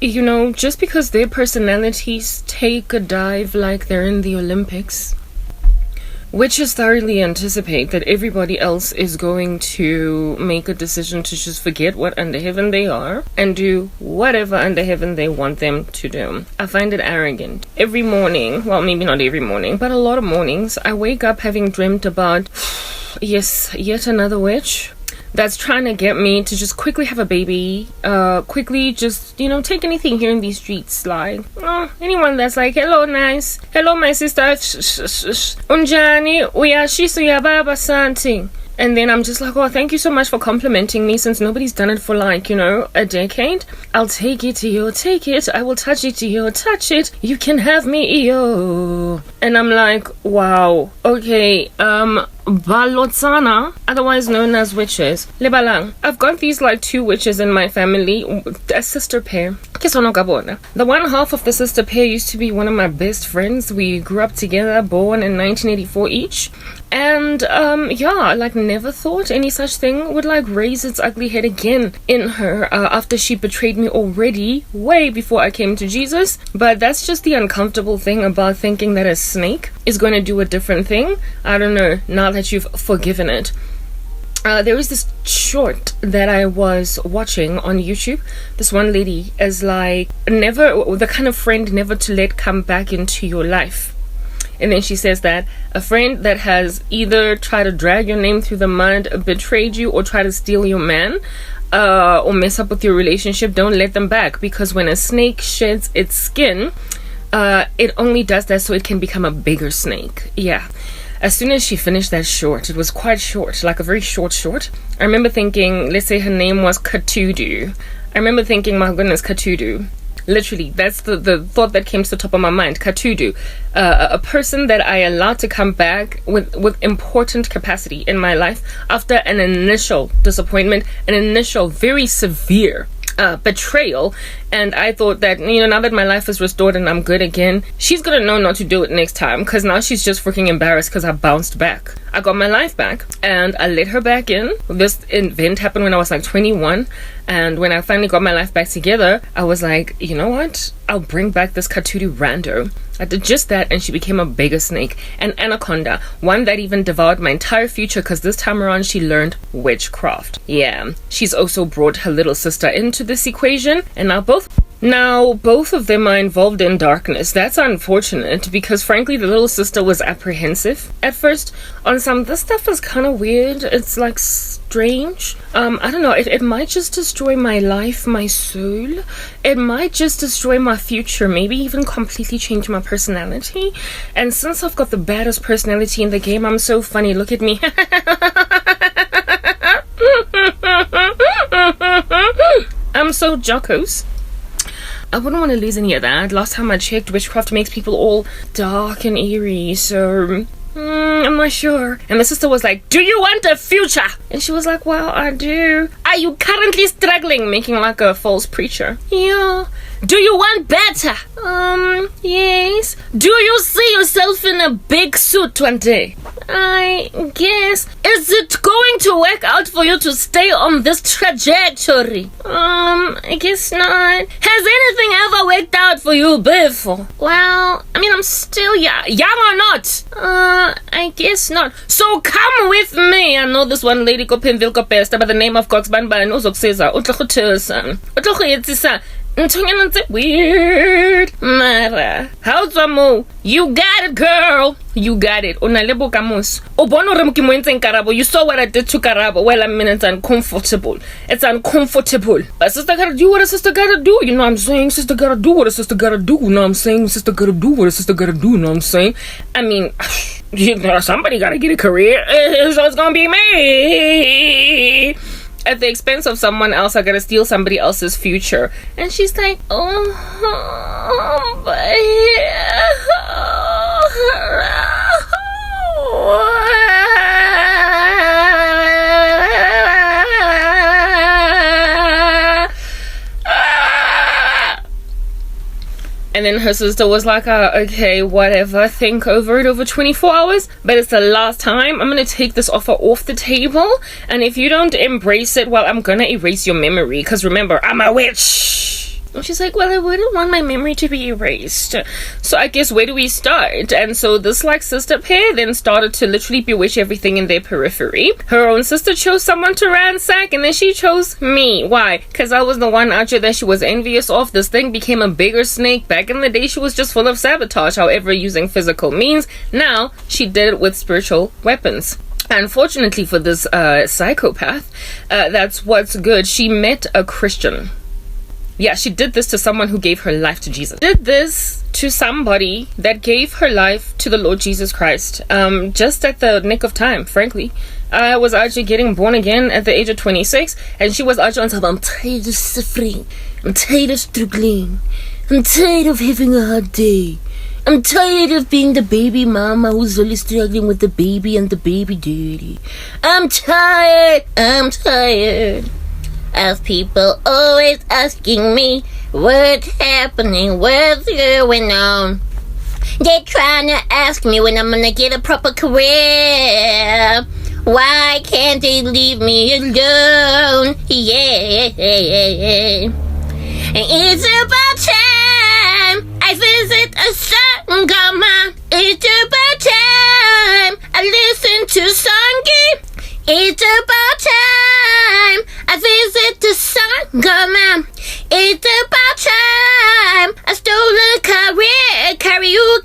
you know, just because their personalities take a dive like they're in the Olympics, witches thoroughly anticipate that everybody else is going to make a decision to just forget what under heaven they are and do whatever under heaven they want them to do. I find it arrogant. Every morning, well, maybe not every morning, but a lot of mornings, I wake up having dreamt about, yes, yet another witch that's trying to get me to just quickly have a baby, quickly just, you know, take anything here in these streets, like, anyone that's like, hello, nice, hello, my sister, unjani, uyashisa uyababa something. And then I'm just like, oh, thank you so much for complimenting me, since nobody's done it for, like, you know, a decade. I'll take it, yo, take it. I will touch it, yo, touch it. You can have me, yo. And I'm like, wow, okay, Balotsana, otherwise known as witches. Lebalang. I've got these like 2 witches in my family, a sister pair. The one half of the sister pair used to be one of my best friends. We grew up together, born in 1984 each. And yeah, like never thought any such thing would like raise its ugly head again in her after she betrayed me already way before I came to Jesus. But that's just the uncomfortable thing about thinking that a snake is going to do a different thing. I don't know, now that you've forgiven it. There was this short that I was watching on YouTube. This one lady is like, never, the kind of friend never to let come back into your life. And then she says that a friend that has either tried to drag your name through the mud, betrayed you, or tried to steal your man, or mess up with your relationship, don't let them back. Because when a snake sheds its skin, it only does that so it can become a bigger snake. Yeah. As soon as she finished that short, it was quite short, like a very short. I remember thinking, let's say her name was Katudu. I remember thinking, my goodness, Katudu. Literally, that's the thought that came to the top of my mind. Katudu, a person that I allowed to come back with important capacity in my life after an initial disappointment, an initial very severe betrayal. And I thought that, you know, now that my life is restored and I'm good again, she's gonna know not to do it next time, because now she's just freaking embarrassed because I bounced back. I got my life back and I let her back in. This event happened when I was like 21, and when I finally got my life back together, I was like, you know what, I'll bring back this Katudu rando. I did just that, and she became a bigger snake, an anaconda, one that even devoured my entire future, because this time around she learned witchcraft. Yeah, she's also brought her little sister into this equation, and now both of them are involved in darkness. That's unfortunate, because frankly the little sister was apprehensive at first on some, this stuff is kind of weird, it's like strange. I don't know, it might just destroy my life, my soul. It might just destroy my future, maybe even completely change my personality. And since I've got the baddest personality in the game, I'm so funny, look at me. I'm so jocose. I wouldn't want to lose any of that. Last time I checked, witchcraft makes people all dark and eerie, so I'm not sure. And my sister was like, do you want a future? And she was like, well, I do. Are you currently struggling? Making like a false preacher. Yeah. Do you want better? Yes. Do you see yourself in a big suit one day? I guess. Is it going to work out for you to stay on this trajectory? I guess not. Has anything ever worked out for you before? Well, I mean, I'm still young or not? I guess not. So come with me. I know this one lady ko Pimville Pesta by the name of Coxbanban Uzokseza. Weird. Mara. How's Mo? You got it, girl. You got it. Onalebo Camus. Obono Remukimuense Karabo. You saw what I did to Karabo. Well, I mean, it's uncomfortable. It's uncomfortable. A sister gotta do what a sister gotta do. You know what I'm saying? Sister gotta do what a sister gotta do. You know what I'm saying? Sister gotta do what a sister gotta do. You know what I'm saying? I mean, somebody gotta get a career. So it's gonna be me. At the expense of someone else, I gotta steal somebody else's future. And she's like, And then her sister was like, okay, whatever, think over it over 24 hours, but it's the last time. I'm gonna take this offer off the table, and if you don't embrace it, well, I'm gonna erase your memory, because remember, I'm a witch. She's like, well, I wouldn't want my memory to be erased. So I guess where do we start? And so this like sister pair then started to literally bewitch everything in their periphery. Her own sister chose someone to ransack, and then she chose me. Why? Because I was the one out there that she was envious of. This thing became a bigger snake. Back in the day, she was just full of sabotage, however, using physical means. Now she did it with spiritual weapons. Unfortunately for this psychopath, that's what's good. She met a Christian. Yeah, she did this to someone who gave her life to Jesus. Did this to somebody that gave her life to the Lord Jesus Christ. Just at the nick of time, frankly. I was actually getting born again at the age of 26, and she was actually on top. I'm tired of suffering. I'm tired of struggling. I'm tired of having a hard day. I'm tired of being the baby mama who's only struggling with the baby and the baby daddy. I'm tired of people always asking me what's happening, what's going on. They're trying to ask me when I'm gonna get a proper career. Why can't they leave me alone? Yeah. And it's about time I visit a sangama. It's about time I listen to Sangi. It's about time I visit the sangama. It's about time I stole a career. Carry you,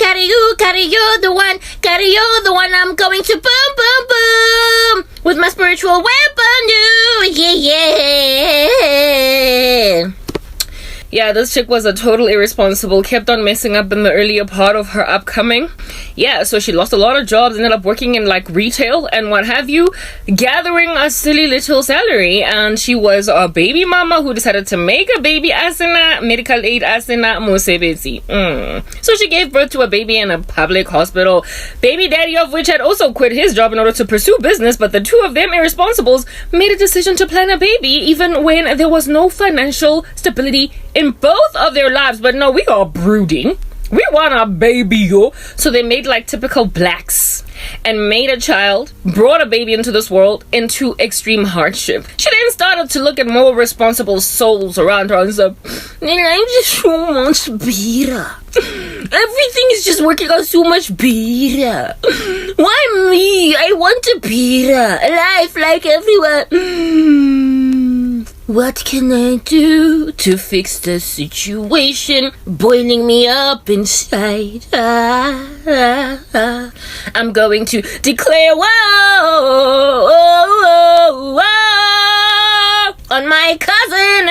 the one I'm going to boom, boom, boom with my spiritual weapon, yeah. Yeah, this chick was a total irresponsible, kept on messing up in the earlier part of her upcoming. Yeah, so she lost a lot of jobs, ended up working in like retail and what have you, gathering a silly little salary. And she was a baby mama who decided to make a baby asina, medical aid asina, mosebezi. So she gave birth to a baby in a public hospital. Baby daddy of which had also quit his job in order to pursue business, but the two of them irresponsibles made a decision to plan a baby even when there was no financial stability in both of their lives. But no, we are brooding. We want a baby, yo. So they made like typical blacks and made a child, brought a baby into this world into extreme hardship. She then started to look at more responsible souls around her and said, I'm just so much better. Everything is just working out so much better. Why me? I want a better life like everyone. What can I do to fix the situation boiling me up inside? I'm going to declare whoa on my cousin,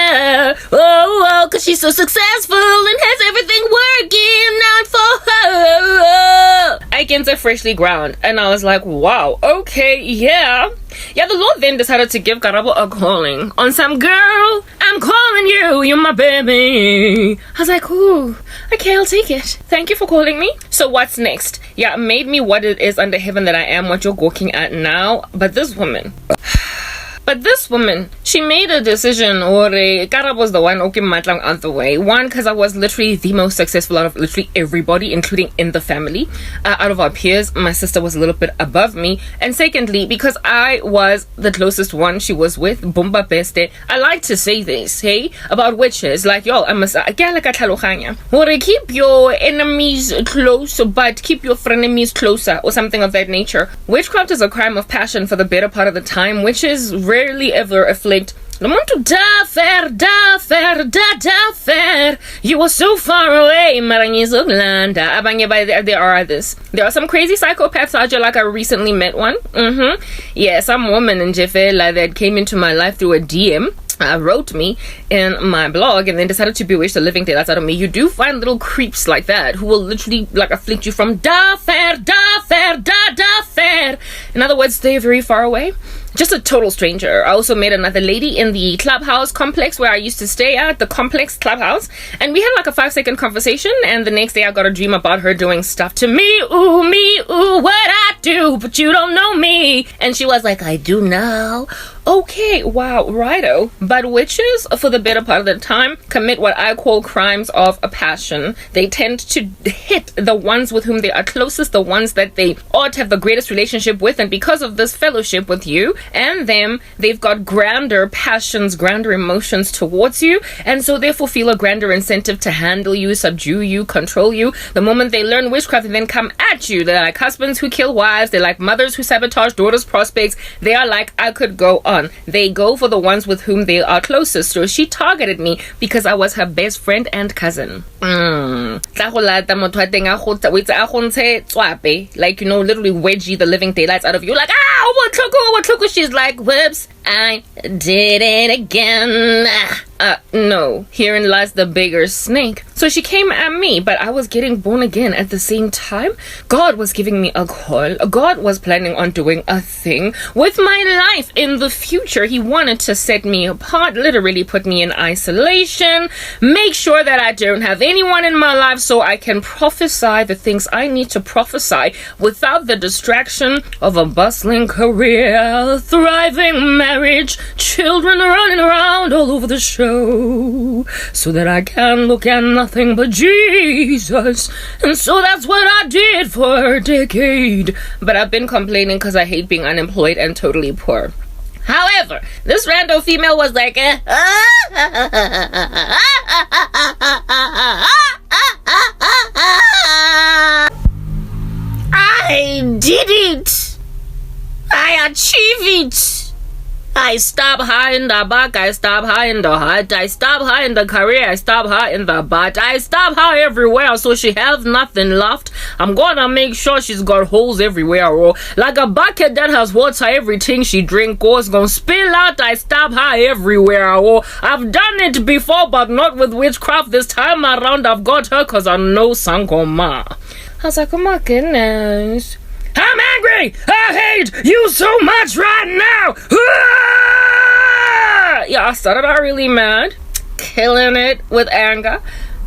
cause she's so successful and has everything working out for her. I can say freshly ground, and I was like, wow, okay, yeah. Yeah, the Lord then decided to give Karabo a calling on some girl. I'm calling you, you're my baby. I was like, ooh, okay, I'll take it. Thank you for calling me. So what's next? Yeah, made me what it is under heaven that I am, what you're walking at now. But this woman, she made a decision, or Karab was the one, okay, matlang out the way. One, because I was literally the most successful out of literally everybody, including in the family. Out of our peers, my sister was a little bit above me. And secondly, because I was the closest one she was with, Bumba Beste. I like to say this, hey, about witches. Like, yo, I must, keep your enemies close, but keep your frenemies closer, or something of that nature. Witchcraft is a crime of passion for the better part of the time, witches rarely ever afflict. You are so far away. There are some crazy psychopaths out there. Like I recently met one. Yeah, some woman in Jefela that came into my life through a DM. Wrote me in my blog and then decided to bewitch the living daylights out of me. You do find little creeps like that who will literally like afflict you from da fair. In other words, they're very far away. Just a total stranger. I also met another lady in the clubhouse complex where I used to stay at, the complex clubhouse, and we had like a 5-second conversation, and the next day I got a dream about her doing stuff to me, what I do, but you don't know me. And she was like, I do now. Okay, wow, righto. But witches, for the better part of the time, commit what I call crimes of passion. They tend to hit the ones with whom they are closest, the ones that they ought to have the greatest relationship with, and because of this fellowship with you and them, they've got grander passions, grander emotions towards you, and so therefore feel a grander incentive to handle you, subdue you, control you. The moment they learn witchcraft and then come at you, they're like husbands who kill wives, they're like mothers who sabotage daughters' prospects. They are like, I could go on. They go for the ones with whom they are closest. So she targeted me because I was her best friend and cousin. Like, you know, literally wedgie the living daylights out of you. Like, what look. She's like, whoops, I did it again. No, herein lies the bigger snake. So she came at me, but I was getting born again at the same time. God was giving me a call. God was planning on doing a thing with my life in the future. He wanted to set me apart, literally put me in isolation, make sure that I don't have anyone in my life so I can prophesy the things I need to prophesy without the distraction of a bustling career, thriving marriage, children running around all over the show, so that I can look at nothing but Jesus. And so that's what I did for a decade. But I've been complaining because I hate being unemployed and totally poor. However, this rando female was like, I did it. I achieved it. I stop her in the back, I stop her in the heart, I stop her in the career, I stop her in the butt, I stop her everywhere so she has nothing left. I'm gonna make sure she's got holes everywhere, oh. Like a bucket that has water, everything she drink, oh, is gonna spill out. I stop her everywhere, oh. I've done it before, but not with witchcraft. This time around, I've got her because I know Sangoma. I was like, oh my goodness. I'm angry! I hate you so much right now! Yeah, I started out really mad, killing it with anger.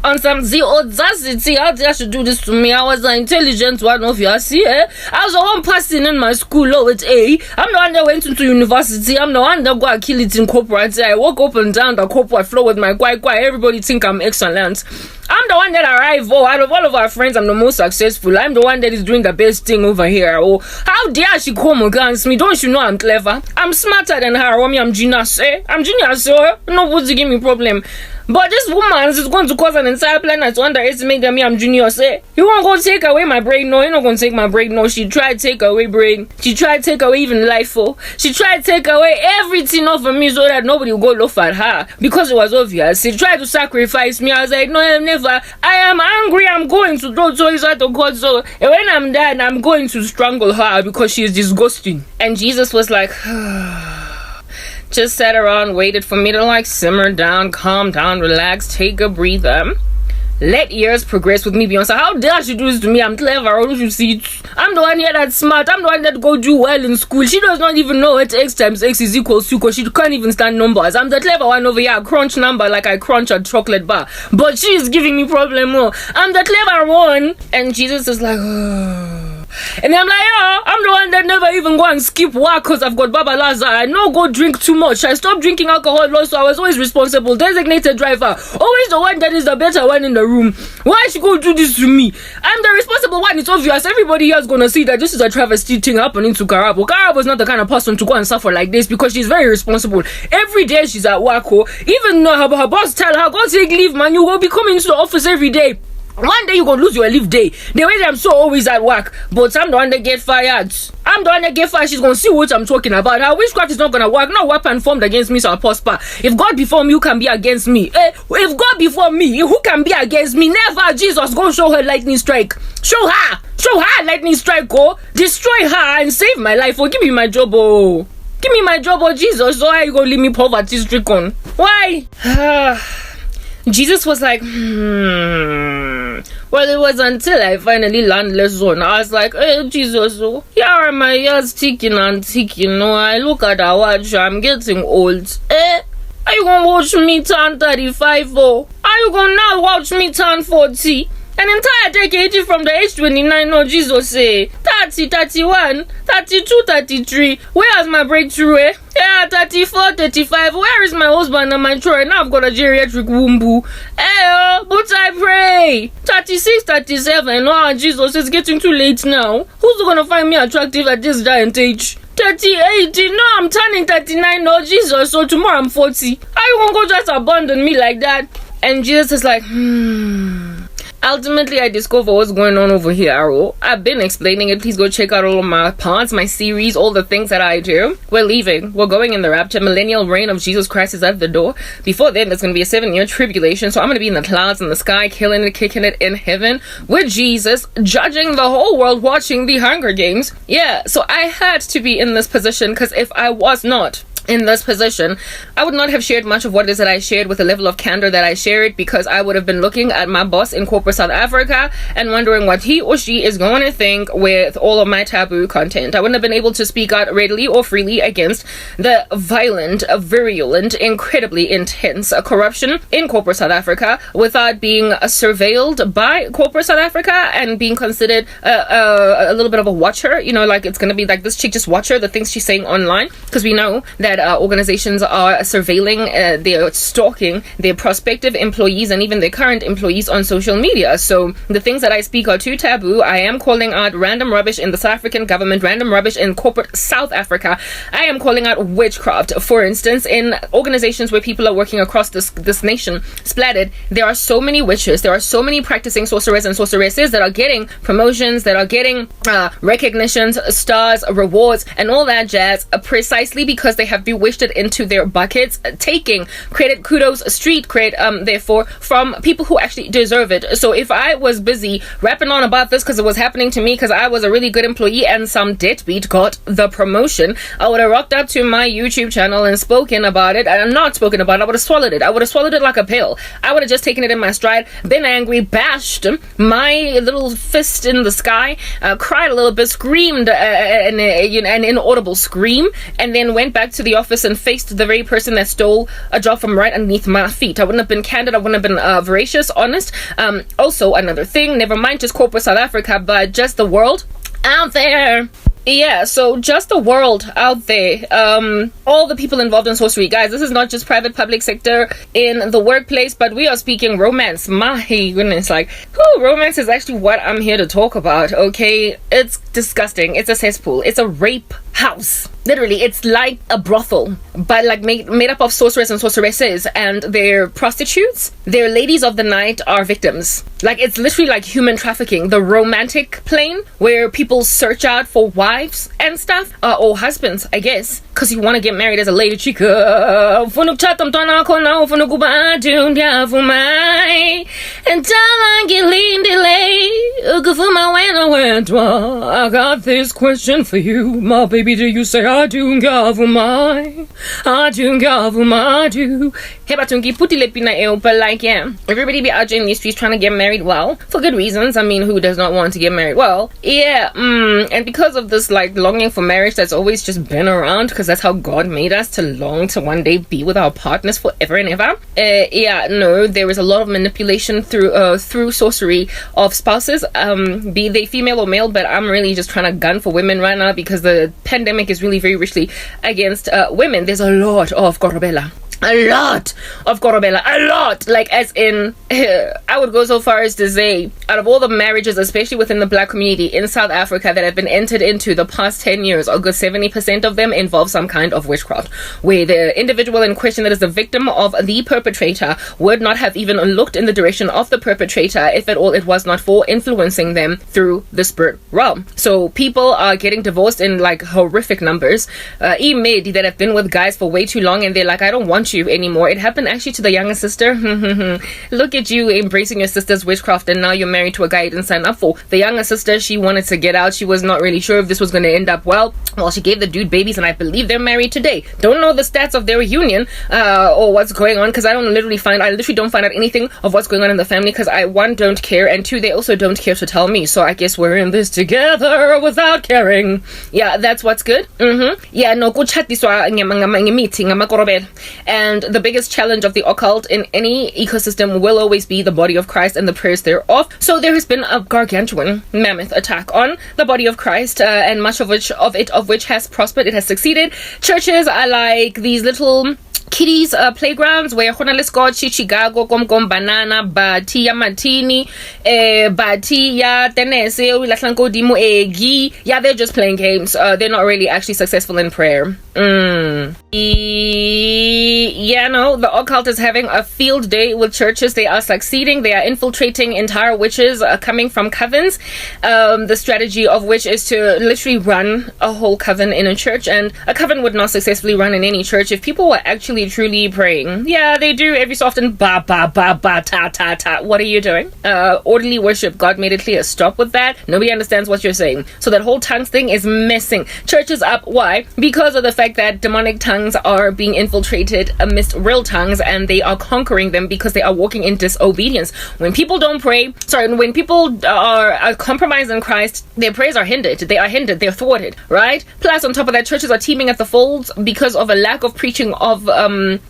On some the audacity, how dare she do this to me? I was an intelligent one of you, see, eh? I was the one person in my school, with A. I'm the one that went into university. I'm the one that got kill it in corporate. I walk up and down the corporate floor with my quite. Everybody think I'm excellent. I'm the one that arrived. Oh, out of all of our friends, I'm the most successful. I'm the one that is doing the best thing over here. Oh, how dare she come against me? Don't you know I'm clever? I'm smarter than her. I'm genius, eh? I'm genius, eh? Nobody give me problem. But this woman is going to cause an entire planet to underestimate me. I'm genius, eh? You won't go take away my brain? No, you're not going to take my brain. No, she tried to take away brain. She tried to take away even life. Oh, she tried to take away everything off of me so that nobody will go look at her because it was obvious. She tried to sacrifice me. I was like, no, never. I am angry. I'm going to throw toys out of God. So when I'm done, I'm going to strangle her because she is disgusting. And Jesus was like, just sat around, waited for me to like simmer down, calm down, relax, take a breather. Let years progress with me, Beyonce. How dare she do this to me? I'm clever. Don't you see? I'm the one here that's smart. I'm the one that go do well in school. She does not even know what x times x is equals to because she can't even stand numbers. I'm the clever one over here. I crunch number like I crunch a chocolate bar. But she is giving me problem more. I'm the clever one. And Jesus is like, oh. And then I'm like, yeah, I'm the one that never even go and skip work because I've got Baba Laza. I no go drink too much. I stopped drinking alcohol, so I was always responsible. Designated driver. Always the one that is the better one in the room. Why she go do this to me? I'm the responsible one. It's obvious. Everybody here is gonna see that this is a travesty thing happening to Karabo. Karabo is not the kind of person to go and suffer like this because she's very responsible. Every day she's at work. Oh. Even though her boss tell her, go take leave, man. You will be coming to the office every day. One day you gonna lose your leave day. The way that I'm so always at work, but I'm the one that get fired. I'm the one that get fired. She's gonna see what I'm talking about. Her witchcraft is not gonna work. No weapon formed against me shall prosper. If God before me, who can be against me? If God before me, who can be against me? Never. Jesus gonna show her lightning strike. Show her lightning strike. Oh, destroy her and save my life. Oh, give me my job. Oh, give me my job. Oh, Jesus. So why you gonna leave me poverty stricken? Why? Jesus was like, Well, it was until I finally learned lesson. I was like, hey, Jesus, here are my years ticking and ticking. No, I look at our watch, I'm getting old. Are you gonna watch me turn 35? Oh? Are you gonna now watch me turn 40? An entire decade from the age 29, no, Jesus say. 30, 31, 32, 33. Where's my breakthrough? Yeah, 34, 35. Where is my husband and my children? Now I've got a geriatric womb. Hey, but I pray. 36, 37. Oh, Jesus, it's getting too late now. Who's gonna find me attractive at this giant age? 38. No, I'm turning 39. Oh, Jesus. So tomorrow I'm 40. How you gonna go just abandon me like that? And Jesus is like, Ultimately, I discover what's going on over here, Arrow. I've been explaining it. Please go check out all of my parts, my series, all the things that I do. We're leaving. We're going in the rapture. Millennial reign of Jesus Christ is at the door. Before then, there's going to be a 7-year tribulation. So I'm going to be in the clouds in the sky, killing it, kicking it in heaven with Jesus, judging the whole world, watching the Hunger Games. Yeah, so I had to be in this position, because if I was not in this position, I would not have shared much of what it is that I shared with the level of candor that I shared, because I would have been looking at my boss in corporate South Africa and wondering what he or she is going to think with all of my taboo content. I wouldn't have been able to speak out readily or freely against the violent, virulent, incredibly intense corruption in corporate South Africa without being surveilled by corporate South Africa and being considered a little bit of a watcher. You know, like it's going to be like this chick, just watch her, the things she's saying online, because we know that organizations are surveilling, they're stalking their prospective employees and even their current employees on social media. So the things that I speak are too taboo. I am calling out random rubbish in the South African government, random rubbish in corporate South Africa. I am calling out witchcraft, for instance, in organizations where people are working across this nation splattered. There are so many witches, there are so many practicing sorcerers and sorceresses that are getting promotions, that are getting recognitions, stars, rewards, and all that jazz, precisely because they have bewitched it into their buckets, taking credit, kudos, street cred, therefore, from people who actually deserve it. So if I was busy rapping on about this because it was happening to me, because I was a really good employee and some deadbeat got the promotion, I would have rocked up to my YouTube channel and spoken about it, and not spoken about it, I would have swallowed it. I would have swallowed it like a pill. I would have just taken it in my stride, been angry, bashed my little fist in the sky, cried a little bit, screamed an inaudible scream, and then went back to the office and faced the very person that stole a job from right underneath my feet. I wouldn't have been candid, I wouldn't have been voracious, honest. Also, another thing, never mind just corporate South Africa, but just the world out there. Yeah, so just the world out there, all the people involved in sorcery. Guys, this is not just private, public sector, in the workplace, but we are speaking romance. My goodness, like, romance is actually what I'm here to talk about, okay? It's disgusting. It's a cesspool. It's a rape house. Literally, it's like a brothel, but like made up of sorcerers and sorceresses, and their prostitutes, their ladies of the night are victims. Like, it's literally like human trafficking, the romantic plane, where people search out for wives and stuff, or husbands, I guess, because you want to get married as a lady chica. I got this question for you, my baby. Do you say I do gavumai? I do gavumai do. Hey, batungi puti lepina eo, but like, yeah, everybody be out in these streets trying to get married well, for good reasons. I mean, who does not want to get married well? Yeah, and because of this like longing for marriage that's always just been around, because that's how God made us, to long to one day be with our partners forever and ever. Yeah, no, there is a lot of manipulation through sorcery of spouses, be they female or male, but I'm really just trying to gun for women right now because the pandemic is really very richly against women. There's a lot of Gorobela. A lot, like, as in, I would go so far as to say, out of all the marriages, especially within the black community in South Africa that have been entered into the past 10 years, a good 70% of them involve some kind of witchcraft, where the individual in question that is the victim of the perpetrator would not have even looked in the direction of the perpetrator if at all it was not for influencing them through the spirit realm. So people are getting divorced in like horrific numbers. Imedi that have been with guys for way too long, and they're like, I don't want you anymore. It happened actually to the younger sister. Look at you embracing your sister's witchcraft, and now you're married to a guy you didn't sign up for. The younger sister, she wanted to get out. She was not really sure if this was going to end up well. Well, she gave the dude babies, and I believe they're married today. Don't know the stats of their union or what's going on, because I literally don't find out anything of what's going on in the family, because I, one, don't care, and two, they also don't care to tell me. So I guess we're in this together without caring. Yeah, that's what's good. Yeah, no, go chat this meeting. And the biggest challenge of the occult in any ecosystem will always be the body of Christ and the prayers thereof. So there has been a gargantuan mammoth attack on the body of Christ, and much of which has prospered. It has succeeded. Churches are like these little kiddies playgrounds where khona le scotch, chichigago, kom banana, bati ya matini, bati ya tenese, ulahlanko dimo egi. Yeah, they're just playing games. They're not really actually successful in prayer. Yeah, no, the occult is having a field day with churches. They are succeeding. They are infiltrating entire witches coming from covens. The strategy of which is to literally run a whole coven in a church, and a coven would not successfully run in any church if people were actually truly praying. Yeah, they do every so often. Ba ba ba ba ta ta ta. What are you doing? Orderly worship. God made it clear. Stop with that. Nobody understands what you're saying. So that whole tongues thing is messing churches up. Why? Because of the fact that demonic tongues are being infiltrated amidst real tongues, and they are conquering them because they are walking in disobedience. When people don't pray, when people are compromised in Christ, their prayers are hindered. They are hindered. They're thwarted, right? Plus, on top of that, churches are teeming at the folds because of a lack of preaching of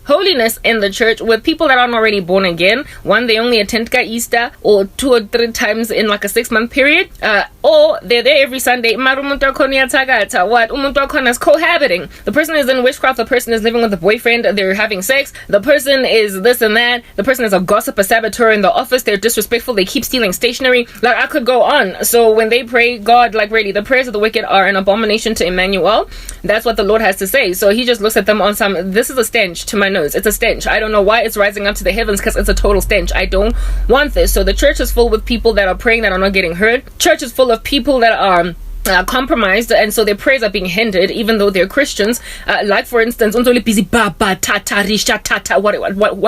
holiness in the church with people that aren't already born again. One, they only attend Easter or 2 or 3 times in like a 6-month period, or they're there every Sunday. What? Umuntu wakhona is cohabiting. The person is in witchcraft. The person is living with a boyfriend. They're having sex. The person is this and that. The person is a gossip, a saboteur in the office. They're disrespectful. They keep stealing stationery. Like, I could go on. So when they pray, God, like, really, the prayers of the wicked are an abomination to Emmanuel. That's what the Lord has to say. So he just looks at them on some, this is a stench to my nose. It's a stench. I don't know why it's rising up to the heavens, because it's a total stench. I don't want this. So the church is full with people that are praying that are not getting heard. Church is full of people that are compromised, and so their prayers are being hindered even though they're Christians. Like for instance, what are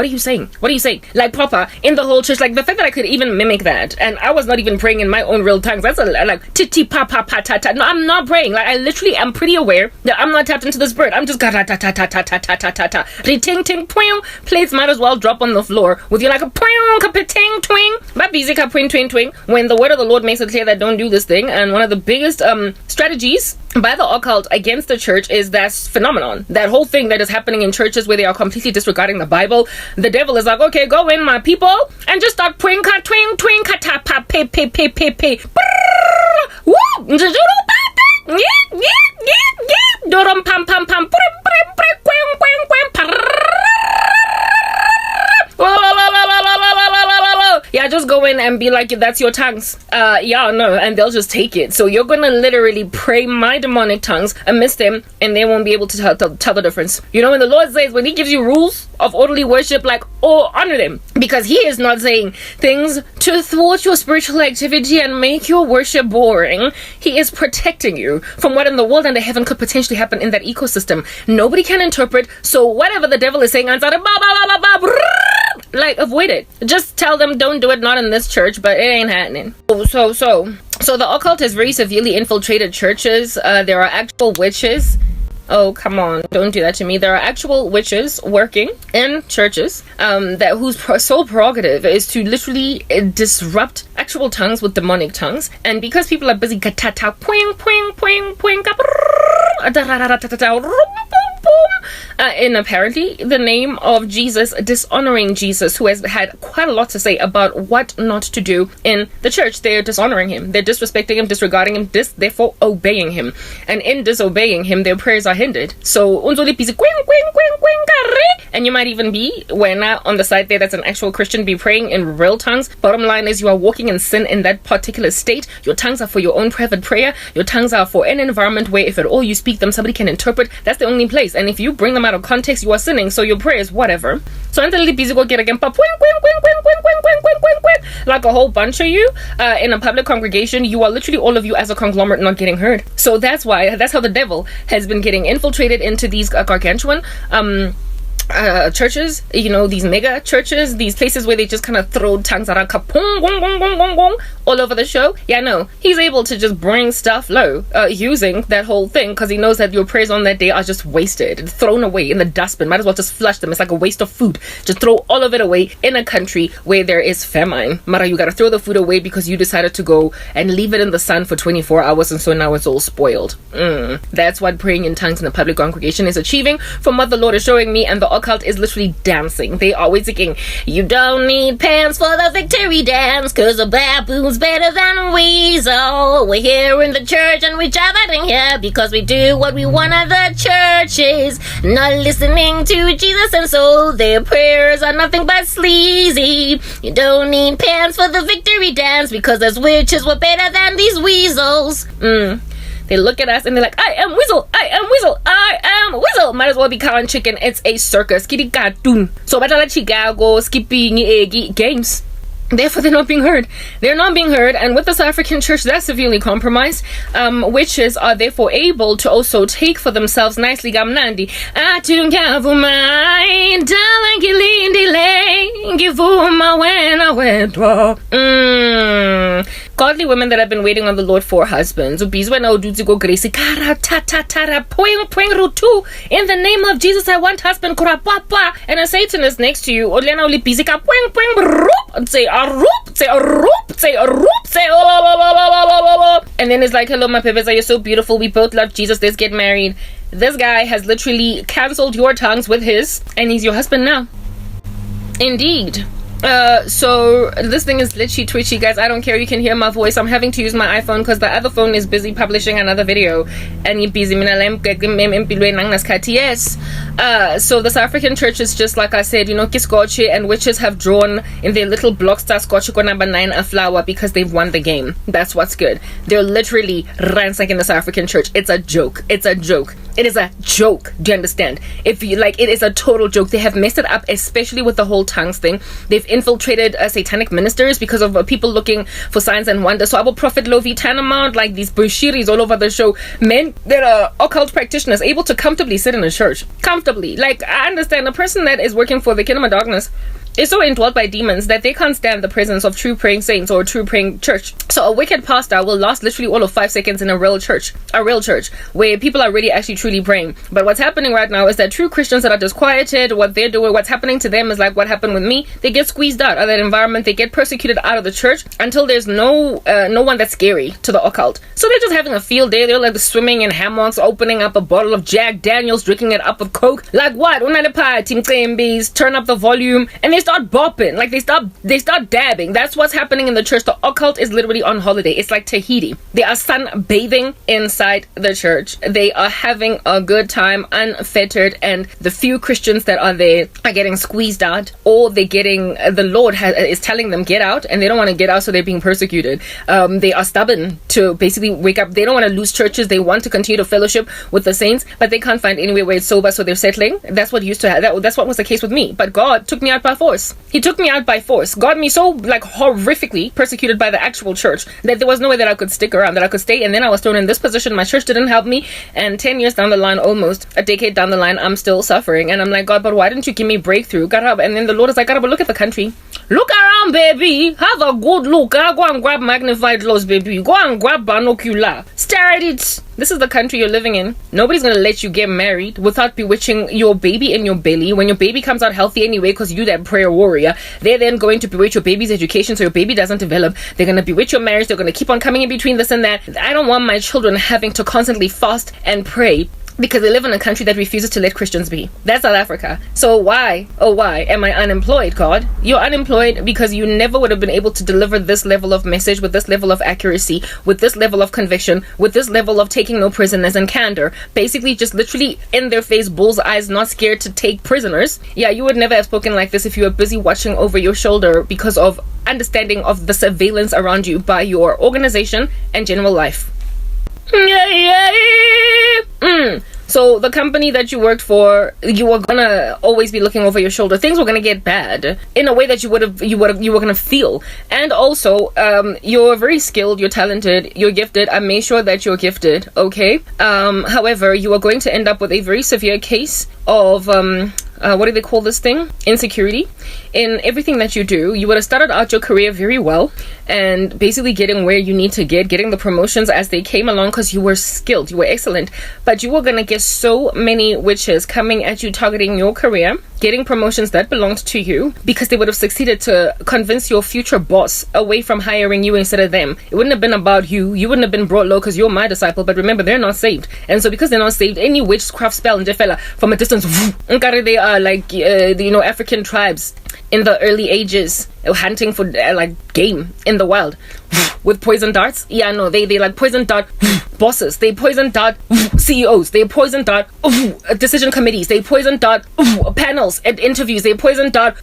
you saying? What are you saying? Like proper in the whole church, like the fact that I could even mimic that, and I was not even praying in my own real tongues. That's like titi pa pa pa ta ta. No, I'm not praying. Like, I literally am pretty aware that I'm not tapped into the spirit. I'm just ta ta ta ta ta ta ta ta ta ta. Ting ting twing. Plates might as well drop on the floor with you like a ting twing. But busy twing twing twing. When the word of the Lord makes it clear that don't do this thing, and one of the biggest strategies by the occult against the church is that phenomenon, that whole thing that is happening in churches where they are completely disregarding the Bible. The devil is like, okay, go in, my people, and just start twing ka twing twing ka ta pa pe pe pe pe pe. Woo! Dorom pam pam pam. Yeah, just go in and be like, that's your tongues. Yeah, no, and they'll just take it. So you're gonna literally pray my demonic tongues amidst them, and they won't be able to tell the difference. You know, when the Lord says, when he gives you rules of orderly worship, like, oh, honor them, because he is not saying things to thwart your spiritual activity and make your worship boring. He is protecting you from what in the world and the heaven could potentially happen in that ecosystem. Nobody can interpret, so whatever the devil is saying, like, avoid it. Just tell them, don't do it, not in this church, but it ain't happening. So the occult has very severely infiltrated churches. There are actual witches. Oh, come on, don't do that to me. There are actual witches working in churches that whose sole prerogative is to literally disrupt actual tongues with demonic tongues. And because people are busy in apparently the name of Jesus, dishonoring Jesus, who has had quite a lot to say about what not to do in the church. They're dishonoring him, they're disrespecting him, disregarding him, therefore obeying him, and in disobeying him their prayers are hindered. So and you might even be, when on the side there, that's an actual Christian, be praying in real tongues. Bottom line is, you are walking in sin in that particular state. Your tongues are for your own private prayer. Your tongues are for an environment where if at all you speak them, somebody can interpret. That's the only place. And if you bring them out of context, you are sinning. So your prayer is whatever. So until the busy go get again, like a whole bunch of you in a public congregation, you are literally all of you as a conglomerate not getting heard. So that's how the devil has been getting infiltrated into these gargantuan churches, you know, these mega churches, these places where they just kind of throw tongues around all over the show. Yeah, no, he's able to just bring stuff low using that whole thing, because he knows that your prayers on that day are just wasted, thrown away in the dustbin. Might as well just flush them. It's like a waste of food. Just throw all of it away in a country where there is famine. Mara, you gotta throw the food away because you decided to go and leave it in the sun for 24 hours, and so now it's all spoiled. That's what praying in tongues in the public congregation is achieving, from what the Lord is showing me. And the occult is literally dancing. They are always singing, you don't need pants for the victory dance, cause a baboon's better than a weasel. We're here in the church and we're gathered here because we do what we want at the churches, not listening to Jesus, and so their prayers are nothing but sleazy. You don't need pants for the victory dance because those witches were better than these weasels. They look at us and they're like, I am Weasel, I am Weasel, I am Weasel. Might as well be cow and chicken. It's a circus. Kitty cartoon. So batala Chicago, skipping games. Therefore, they're not being heard. They're not being heard, and with the South African church, that's severely compromised. Witches are therefore able to also take for themselves nicely gamnandi. Godly women that have been waiting on the Lord for husbands. In the name of Jesus, I want husband. And a Satanist next to you. Say a roop, say a roop, say a roop, say oh. And then it's like, hello, my pebbles, you're so beautiful. We both love Jesus. Let's get married. This guy has literally cancelled your tongues with his, and he's your husband now. Indeed. So this thing is literally twitchy, guys. I don't care, you can hear my voice. I'm having to use my iPhone because the other phone is busy publishing another video, and you're busy. Yes. So the South African church is just like I said, Kiskoche, and witches have drawn in their little block star Scotch number 9 a flower because they've won the game. That's what's good. They're literally ransacking the South African church. It's a joke. It's a joke. It is a joke. Do you understand? If you like, it is a total joke. They have messed it up, especially with the whole tongues thing. They've infiltrated satanic ministers because of people looking for signs and wonders. So our prophet Lovi Tanamount, like these bushiris all over the show, men that are occult practitioners able to comfortably sit in a church. Comfortably. Like, I understand a person that is working for the kingdom of darkness is so indwelt by demons that they can't stand the presence of true praying saints or a true praying church. So a wicked pastor will last literally all of 5 seconds in a real church where people are really actually truly praying. But what's happening right now is that true Christians that are disquieted, what they're doing, what's happening to them is like what happened with me. They get squeezed out of that environment. They get persecuted out of the church until there's no one that's scary to the occult. So they're just having a field day. They're like swimming in hammocks, opening up a bottle of Jack Daniels, drinking it up with Coke. Like what? Turn up the volume and they start bopping. Like they start dabbing. That's what's happening in the church. The occult is literally on holiday. It's like Tahiti. They are sunbathing inside the church. They are having a good time, unfettered, and the few Christians that are there are getting squeezed out, or they're getting, the Lord is telling them get out, and they don't want to get out, so they're being persecuted. They are stubborn to basically wake up. They don't want to lose churches. They want to continue to fellowship with the saints, but they can't find anywhere where it's sober, so they're settling. That's what used to happen. That's what was the case with me. But God took me out by force. He took me out by force. Got me so like horrifically persecuted by the actual church that there was no way that I could stick around, that I could stay. And then I was thrown in this position. My church didn't help me. And 10 years down the line, almost a decade down the line, I'm still suffering. And I'm like, God, but why didn't you give me breakthrough? God, and then the Lord is like, God, but look at the country. Look around, baby. Have a good look. Go and grab magnified glass, baby. Go and grab binocular. Stare at it. This is the country you're living in. Nobody's gonna let you get married without bewitching your baby in your belly. When your baby comes out healthy anyway, because you that prayer warrior, they're then going to bewitch your baby's education so your baby doesn't develop. They're gonna bewitch your marriage. They're gonna keep on coming in between this and that. I don't want my children having to constantly fast and pray because they live in a country that refuses to let Christians be. That's South Africa. So why, oh why, am I unemployed, God? You're unemployed because you never would have been able to deliver this level of message with this level of accuracy, with this level of conviction, with this level of taking no prisoners and candor. Basically just literally in their face, bullseyes, not scared to take prisoners. Yeah, you would never have spoken like this if you were busy watching over your shoulder because of understanding of the surveillance around you by your organization and general life. So the company that you worked for, you were gonna always be looking over your shoulder. Things were gonna get bad in a way that you were gonna feel. And also, you're very skilled, you're talented, you're gifted. I made sure that you're gifted, okay? However, you are going to end up with a very severe case of what do they call this thing? Insecurity. In everything that you do, you would have started out your career very well and basically getting where you need to getting the promotions as they came along because you were skilled, you were excellent, but you were going to get so many witches coming at you, targeting your career, getting promotions that belonged to you because they would have succeeded to convince your future boss away from hiring you instead of them. It wouldn't have been about you. You wouldn't have been brought low because you're my disciple, but remember, they're not saved. And so because they're not saved, any witchcraft spell in Jefela from a distance, they are like African tribes in the early ages hunting for like game in the wild with poison darts. Yeah, no, they like poison dart bosses, they poison dart CEOs, they poison dart decision committees, they poison dart panels and interviews, they poison dart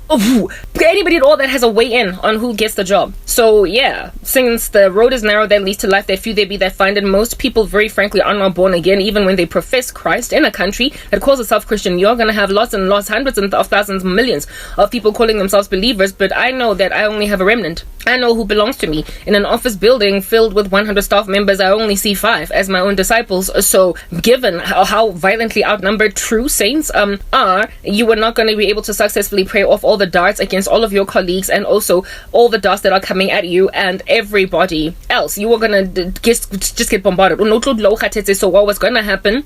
anybody at all that has a weigh in on who gets the job. So yeah, since the road is narrow that leads to life, that few they be that find it. Most people very frankly are not born again, even when they profess Christ in a country that calls itself Christian. You're gonna have lots and lots, hundreds of thousands, millions of people calling themselves believers, but I know that I only have a remnant. I know who belongs to me. In an office building filled with 100 staff members, I only see 5 as my own disciples. So given how violently outnumbered true saints are, you are not going to be able to successfully pray off all the darts against all of your colleagues and also all the darts that are coming at you and everybody else. You are going to just get bombarded. So what was going to happen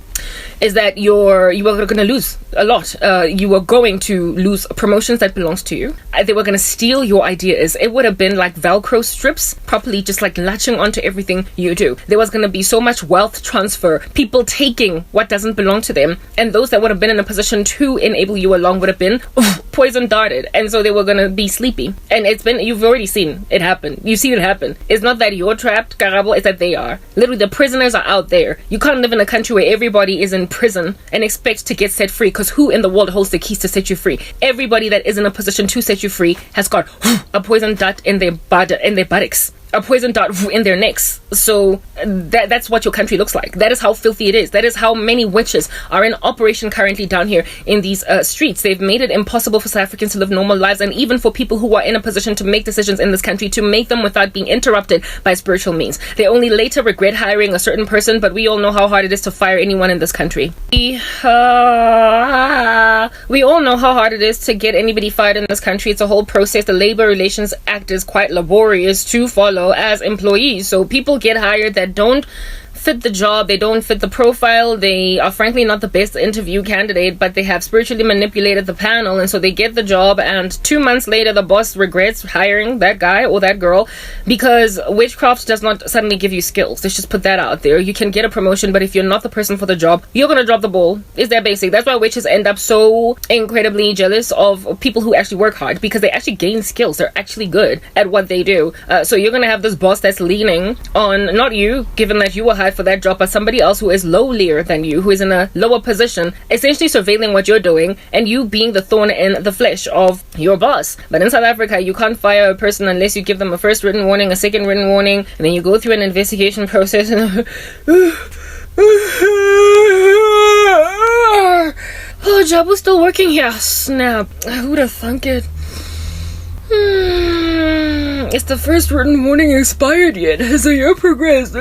is that you are going to lose a lot. You are going to lose promotions that belongs to you. They were going to steal your ideas. It would have been like Velcro strips, properly just like latching onto everything you do. There was going to be so much wealth transfer, people taking what doesn't belong to them, and those that would have been in a position to enable you along would have been poison darted, and so they were going to be sleepy. And you've already seen it happen. You see it happen. It's not that you're trapped, Karabo, it's that they are. Literally, the prisoners are out there. You can't live in a country where everybody is in prison and expect to get set free, because who in the world holds the keys to set you free? Everybody that is in a position to set you free has got a poison dart in their buttocks, a poison dart in their necks. So that's what your country looks like. That is how filthy it is. That is how many witches are in operation currently down here in these streets. They've made it impossible for South Africans to live normal lives, and even for people who are in a position to make decisions in this country, to make them without being interrupted by spiritual means. They only later regret hiring a certain person, but we all know how hard it is to fire anyone in this country. We all know how hard it is to get anybody fired in this country. It's a whole process. The Labor Relations Act is quite laborious to follow as employees. So people get hired that don't fit the job, they don't fit the profile, they are frankly not the best interview candidate, but they have spiritually manipulated the panel, and so they get the job, and 2 months later the boss regrets hiring that guy or that girl, because witchcraft does not suddenly give you skills. Let's just put that out there. You can get a promotion, but if you're not the person for the job, you're gonna drop the ball. It's that basic. That's why witches end up so incredibly jealous of people who actually work hard, because they actually gain skills. They're actually good at what they do. So you're gonna have this boss that's leaning on not you, given that you were hired for that job, but somebody else who is lowlier than you, who is in a lower position, essentially surveilling what you're doing, and you being the thorn in the flesh of your boss. But in South Africa, you can't fire a person unless you give them a first written warning, a second written warning, and then you go through an investigation process. Oh, Jabu's still working here. Snap. Who'd have thunk it? Is the first written warning expired yet? Has the year progressed?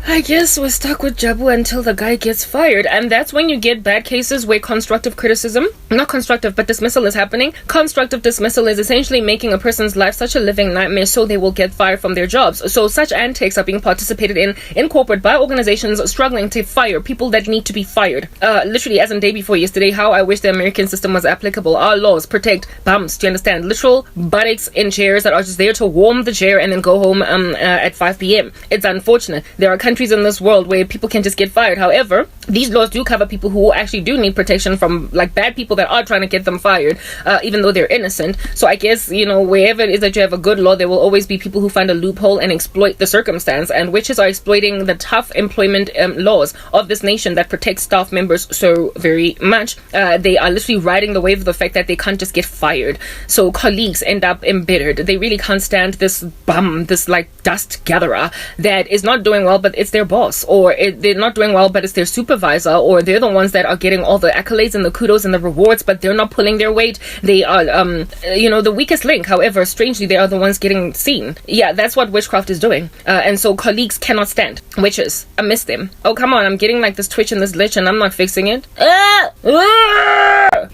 I guess we're stuck with Jabu until the guy gets fired, and that's when you get bad cases where constructive criticism, not constructive, but dismissal is happening. Constructive dismissal is essentially making a person's life such a living nightmare so they will get fired from their jobs. So such antics are being participated in corporate by organizations struggling to fire people that need to be fired. Literally, as in day before yesterday, how I wish the American system was applicable. Our laws protect bums, do you understand? Literal buttocks in chairs that are just there to warm the chair and then go home at 5 p.m. It's unfortunate. There are countries in this world where people can just get fired. However, these laws do cover people who actually do need protection from like bad people that are trying to get them fired, even though they're innocent. So I guess, wherever it is that you have a good law, there will always be people who find a loophole and exploit the circumstance, and witches are exploiting the tough employment laws of this nation that protect staff members so very much. They are literally riding the wave of the fact that they can't just get fired. So colleagues end up embittered. They really can't stand this bum, this like dust gatherer that is not doing well, but it's their boss, or they're not doing well, but it's their supervisor, or they're the ones that are getting all the accolades and the kudos and the rewards sports, but they're not pulling their weight. They are, the weakest link. However, strangely, they are the ones getting seen. Yeah, that's what witchcraft is doing. And so colleagues cannot stand witches. I miss them. Oh, come on. I'm getting like this twitch and this glitch and I'm not fixing it.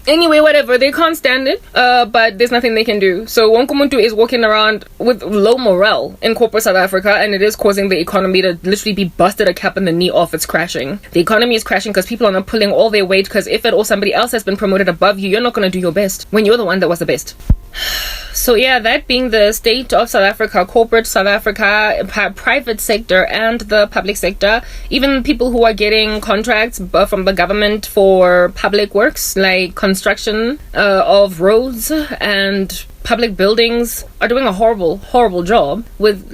Anyway, whatever. They can't stand it. But there's nothing they can do. So Wonkumuntu is walking around with low morale in corporate South Africa, and it is causing the economy to literally be busted a cap in the knee off. It's crashing. The economy is crashing because people are not pulling all their weight, because if it or somebody else has been promoted above you, you're not going to do your best when you're the one that was the best. So yeah, that being the state of South Africa, corporate South Africa, private sector and the public sector, even people who are getting contracts from the government for public works like construction of roads and public buildings are doing a horrible job with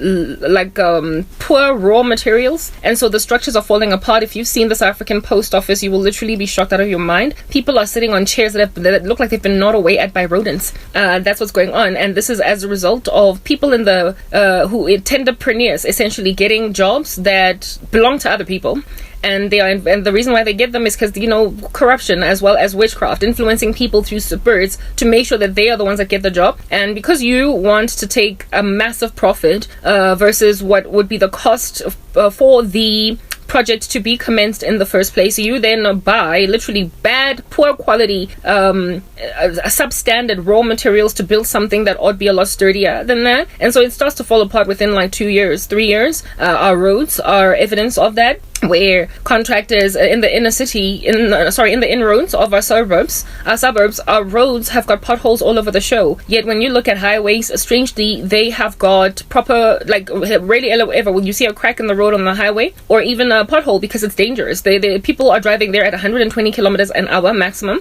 poor raw materials, and so the structures are falling apart. If you've seen the South African post office, you will literally be shocked out of your mind. People are sitting on chairs that look like they've been gnawed away at by rodents. That's what's going on, and this is as a result of people in the tenderpreneurs essentially getting jobs that belong to other people. And the reason why they get them is because, corruption as well as witchcraft, influencing people through spurts to make sure that they are the ones that get the job. And because you want to take a massive profit versus what would be the cost for the project to be commenced in the first place, you then buy literally bad, poor quality, substandard raw materials to build something that ought to be a lot sturdier than that. And so it starts to fall apart within 2 years, 3 years. Our roads are evidence of that, where contractors in the inner city, in the inroads of our suburbs, our roads have got potholes all over the show. Yet when you look at highways, strangely, they have got proper, rarely ever will you see a crack in the road on the highway, or even a pothole, because it's dangerous. People are driving there at 120 kilometers an hour maximum.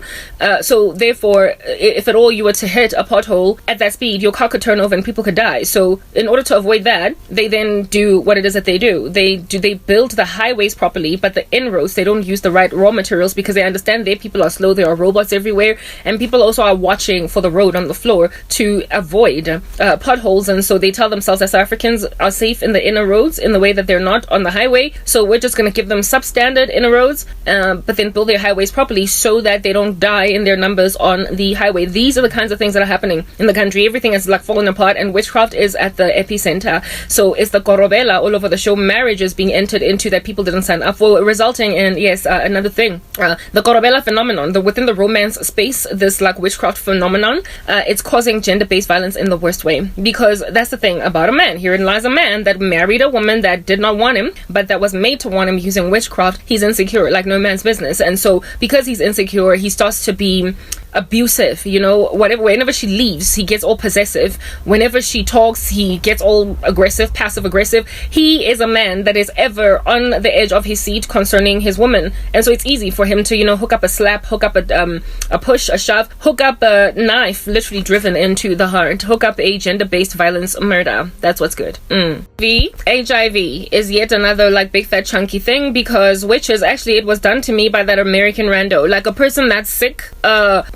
So therefore, if at all you were to hit a pothole at that speed, your car could turn over and people could die. So in order to avoid that, they then do what it is that they do. They build the highway properly, but the inroads, they don't use the right raw materials because they understand their people are slow, there are robots everywhere, and people also are watching for the road on the floor to avoid potholes. And so they tell themselves that South Africans are safe in the inner roads in the way that they're not on the highway, so we're just going to give them substandard inner roads, but then build their highways properly so that they don't die in their numbers on the highway. These are the kinds of things that are happening in the country. Everything is falling apart, and witchcraft is at the epicenter. So it's the korobela all over the show, marriages being entered into that people didn't sign up for, resulting in another thing, the korobela phenomenon, within the romance space, this witchcraft phenomenon, it's causing gender-based violence in the worst way, because that's the thing about a man. Herein lies a man that married a woman that did not want him, but that was made to want him using witchcraft. He's insecure like no man's business, and so because he's insecure, he starts to be abusive. Whenever she leaves, he gets all possessive. Whenever she talks, he gets all aggressive, passive aggressive. He is a man that is ever on the edge of his seat concerning his woman, and so it's easy for him to hook up a slap, hook up a push, a shove, hook up a knife literally driven into the heart, hook up a gender-based violence murder. That's what's good. HIV is yet another big fat chunky thing, because witches, actually it was done to me by that American rando, a person that's sick,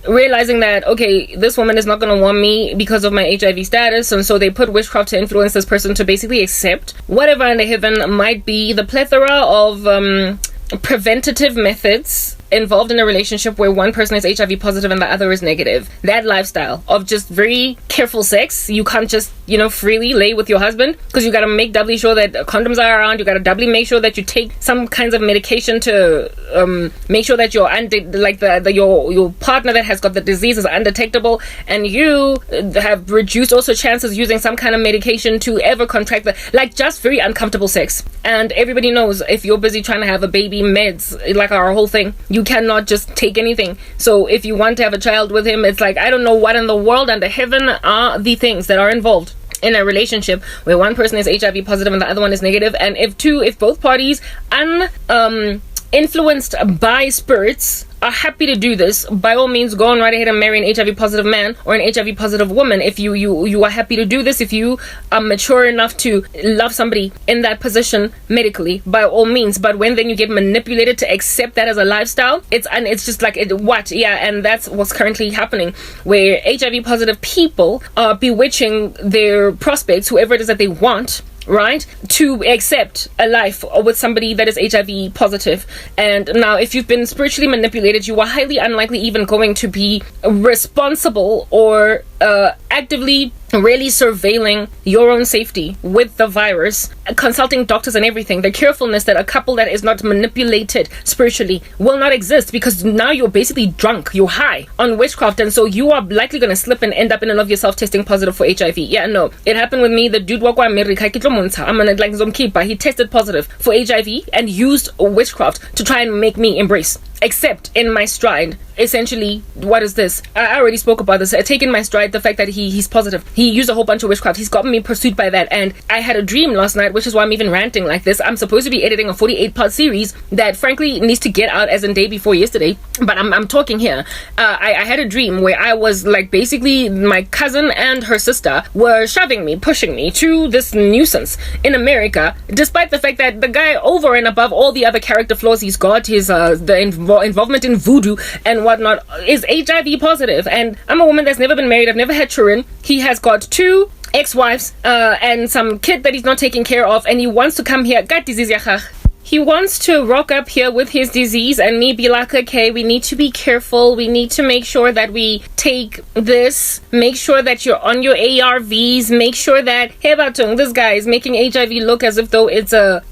realizing that, okay, this woman is not going to want me because of my HIV status, and so they put witchcraft to influence this person to basically accept whatever in the heaven might be the plethora of preventative methods involved in a relationship where one person is HIV positive and the other is negative. That lifestyle of just very careful sex, you can't just freely lay with your husband, because you got to make doubly sure that condoms are around. You got to doubly make sure that you take some kinds of medication to make sure that your partner that has got the disease is undetectable, and you have reduced also chances using some kind of medication to ever contract just very uncomfortable sex. And everybody knows, if you're busy trying to have a baby, meds our whole thing, you cannot just take anything. So if you want to have a child with him, it's I don't know what in the world under heaven are the things that are involved in a relationship where one person is HIV positive and the other one is negative. And if both parties influenced by spirits are happy to do this, by all means go on right ahead and marry an HIV positive man or an HIV positive woman. If you are happy to do this, if you are mature enough to love somebody in that position medically, by all means. But when then you get manipulated to accept that as a lifestyle, it's just and that's what's currently happening, where HIV positive people are bewitching their prospects, whoever it is that they want, right, to accept a life with somebody that is HIV positive. And now, if you've been spiritually manipulated, you are highly unlikely even going to be responsible or actively really surveilling your own safety with the virus, consulting doctors and everything. The carefulness that a couple that is not manipulated spiritually will not exist, because now you're basically drunk, you're high on witchcraft, and so you are likely going to slip and end up in and of yourself testing positive for HIV. Yeah, no, it happened with me. The dude wakwa America, I'm gonna like Zomkipa, he tested positive for HIV and used witchcraft to try and make me embrace. Except in my stride, essentially, what is this? I already spoke about this. I take in my stride the fact that he's positive. He used a whole bunch of witchcraft. He's gotten me pursued by that. And I had a dream last night, which is why I'm even ranting like this. I'm supposed to be editing a 48-part series that frankly needs to get out as in day before yesterday. But I'm talking here. I had a dream where I was like, basically my cousin and her sister were shoving me, pushing me to this nuisance in America, despite the fact that the guy, over and above all the other character flaws he's got, his involvement in voodoo and whatnot, is HIV positive. And I'm a woman that's never been married. I've never had children. He has got 2 ex-wives and some kid that he's not taking care of, and he wants to come here. Got disease, he wants to rock up here with his disease and me be like, okay, we need to be careful. We need to make sure that we take this. Make sure that you're on your ARVs. Make sure that, hey, Batung, this guy is making HIV look as if though it's a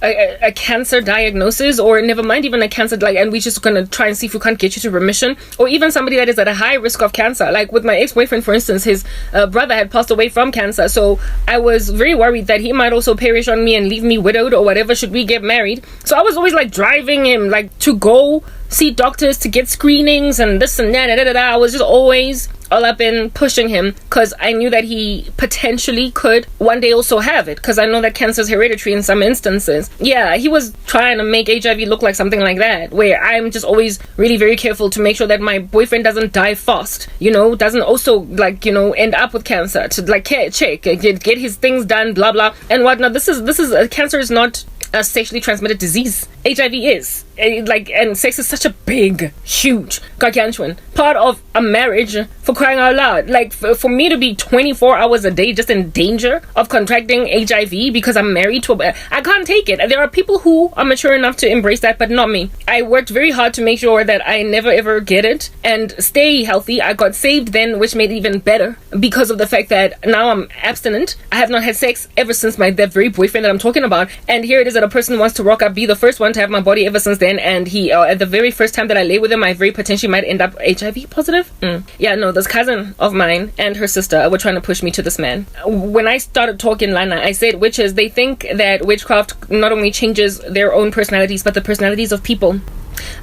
cancer diagnosis, or never mind even a cancer, like, and we're just gonna try and see if we can't get you to remission, or even somebody that is at a high risk of cancer. Like with my ex-boyfriend, for instance, his brother had passed away from cancer, so I was very worried that he might also perish on me and leave me widowed or whatever should we get married. So I was always like driving him like to go see doctors, to get screenings and this and that. I was just always all up in pushing him, because I knew that he potentially could one day also have it, because I know that cancer is hereditary in some instances. Yeah, he was trying to make HIV look like something like that, where I'm just always really very careful to make sure that my boyfriend doesn't die fast, you know, doesn't also like, you know, end up with cancer, to like check, get his things done, blah blah and whatnot. This is cancer is not a sexually transmitted disease. HIV is. And sex is such a big, huge, gargantuan part of a marriage, for crying out loud. Like, for me to be 24 hours a day just in danger of contracting HIV because I'm married to I can't take it. There are people who are mature enough to embrace that, but not me. I worked very hard to make sure that I never ever get it and stay healthy. I got saved then, which made it even better because of the fact that now I'm abstinent. I have not had sex ever since that very boyfriend that I'm talking about. And here it is that a person wants to rock up, be the first one to have my body ever since then, and he at the very first time that I lay with him, I very potentially might end up HIV positive. Yeah, no, this cousin of mine and her sister were trying to push me to this man. When I started talking Lana, I said witches, they think that witchcraft not only changes their own personalities, but the personalities of people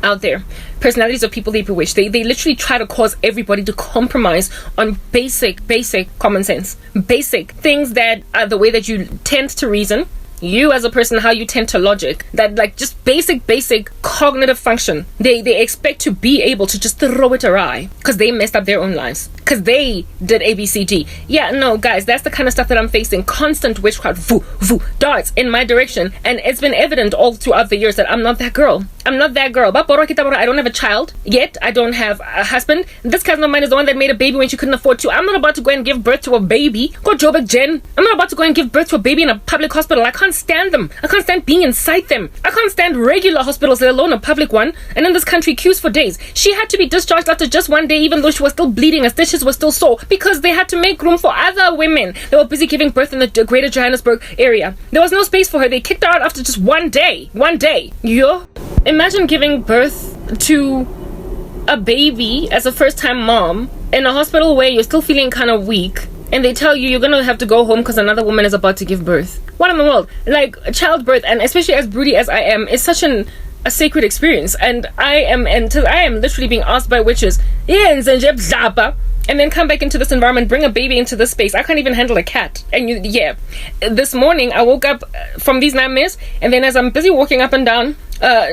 out there, personalities of people they bewitch. They literally try to cause everybody to compromise on basic common sense, basic things that are the way that you tend to reason, you as a person, how you tend to logic, that like just basic cognitive function. They expect to be able to just throw it awry because they messed up their own lives, because they did ABCD. Yeah, no, guys, that's the kind of stuff that I'm facing. Constant witchcraft, darts in my direction, and it's been evident all throughout the years that I'm not that girl. I'm not that girl. I don't have a child yet. I don't have a husband. This cousin of mine is the one that made a baby when she couldn't afford to. I'm not about to go and give birth to a baby. Go Jobek Jen. I'm not about to go and give birth to a baby in a public hospital. I can't stand them. I can't stand being inside them. I can't stand regular hospitals, let alone a public one. And in this country, queues for days. She had to be discharged after just one day, even though she was still bleeding. Her stitches were still sore, because they had to make room for other women that were busy giving birth in the greater Johannesburg area. There was no space for her. They kicked her out after just one day. Yo. Imagine giving birth to a baby as a first-time mom in a hospital where you're still feeling kind of weak, and they tell you you're gonna have to go home because another woman is about to give birth. What in the world? Like, childbirth, and especially as broody as I am, is such a sacred experience, and I am literally being asked by witches, and then come back into this environment, bring a baby into this space. I can't even handle a cat. And this morning I woke up from these nightmares, and then as I'm busy walking up and down,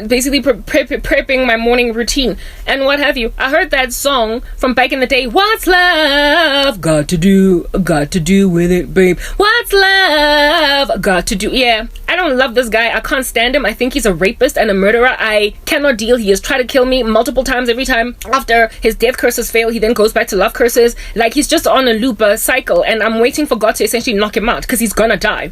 basically prepping my morning routine and what have you, I heard that song from back in the day. What's love got to do with it, babe? What's love got to do? Yeah, I don't love this guy. I can't stand him. I think he's a rapist and a murderer. I cannot deal. He has tried to kill me multiple times. Every time after his death curses fail, he then goes back to love curses. Like, he's just on a loop, a cycle, and I'm waiting for God to essentially knock him out because he's gonna die.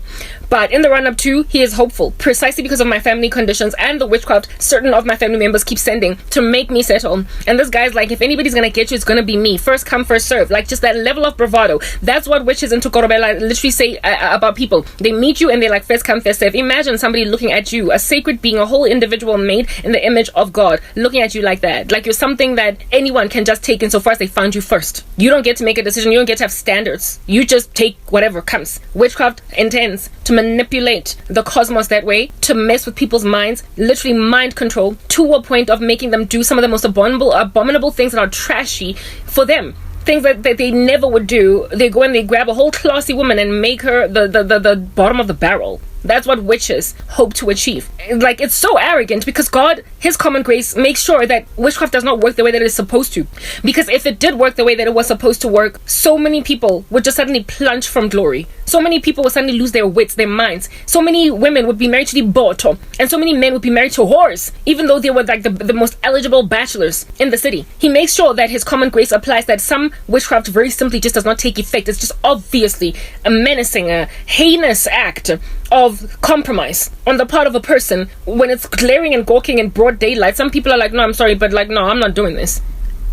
But in the run-up to, he is hopeful, precisely because of my family conditions and the witchcraft certain of my family members keep sending to make me settle. And this guy's like, if anybody's gonna get you, it's gonna be me. First come, first serve. Like, just that level of bravado. That's what witches into Korobela literally say about people. They meet you and they're like, first come, first serve. Imagine somebody looking at you, a sacred being, a whole individual made in the image of God, looking at you like that. Like you're something that anyone can just take insofar as they found you first. You don't get to make a decision. You don't get to have standards. You just take whatever comes. Witchcraft intends to manipulate the cosmos that way, to mess with people's minds, literally mind control, to a point of making them do some of the most abominable things that are trashy for them. Things that they never would do. They go and they grab a whole classy woman and make her the bottom of the barrel. That's what witches hope to achieve. Like, it's so arrogant because God, his common grace, makes sure that witchcraft does not work the way that it is supposed to. Because if it did work the way that it was supposed to work, so many people would just suddenly plunge from glory. So many people would suddenly lose their wits, their minds. So many women would be married to the boto, and so many men would be married to whores, even though they were like the most eligible bachelors in the city. He makes sure that his common grace applies, that some witchcraft very simply just does not take effect. It's just obviously a menacing, a heinous act of compromise on the part of a person when it's glaring and gawking in broad daylight. Some people are like, no, I'm sorry, but like, no, I'm not doing this.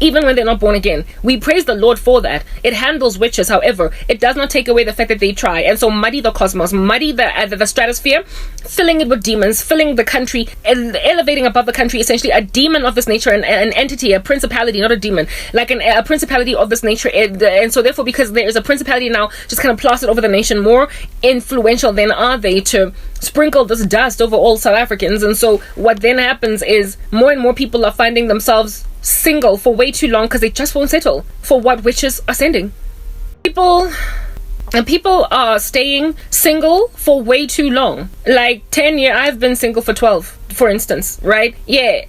Even when they're not born again. We praise the Lord for that. It handles witches, however, it does not take away the fact that they try. And so muddy the cosmos, muddy the stratosphere, filling it with demons, filling the country, elevating above the country, essentially a demon of this nature, an entity, a principality, not a demon, like a principality of this nature. And so therefore, because there is a principality now just kind of plastered over the nation, more influential than are they to sprinkle this dust over all South Africans. And so what then happens is more and more people are finding themselves single for way too long because they just won't settle for what witches are sending. People are staying single for way too long. Like 10 years, I've been single for 12, for instance, right? Yeah,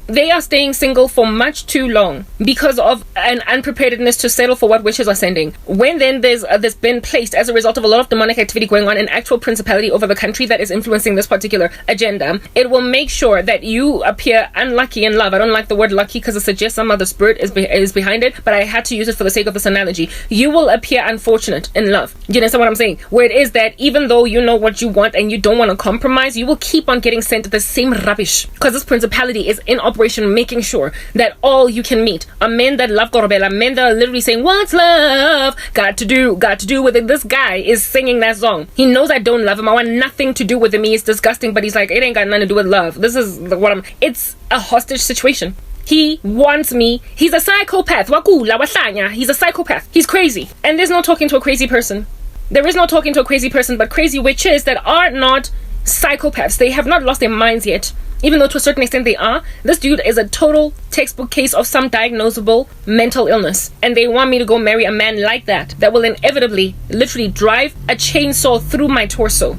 they are staying single for much too long because of an unpreparedness to settle for what witches are sending. When then there's been placed, as a result of a lot of demonic activity going on, an actual principality over the country that is influencing this particular agenda, it will make sure that you appear unlucky in love. I don't like the word lucky because it suggests some other spirit is behind it, but I had to use it for the sake of this analogy. You will appear unfortunate in love. You understand what I'm saying? Where it is that even though you know what you want and you don't want to compromise, you will keep on getting sent the same rubbish because this principality is in operation, making sure that all you can meet are men that love Korobela, men that are literally saying, what's love got to do with it. This guy is singing that song. He knows I don't love him. I want nothing to do with him. He is disgusting, but he's like, it ain't got nothing to do with love. This is it's a hostage situation. He wants me. He's a psychopath. He's a psychopath. He's crazy. And there's no talking to a crazy person. There is no talking to a crazy person, but crazy witches that are not psychopaths. They have not lost their minds yet. Even though to a certain extent they are. This dude is a total textbook case of some diagnosable mental illness. And they want me to go marry a man like that will inevitably, literally drive a chainsaw through my torso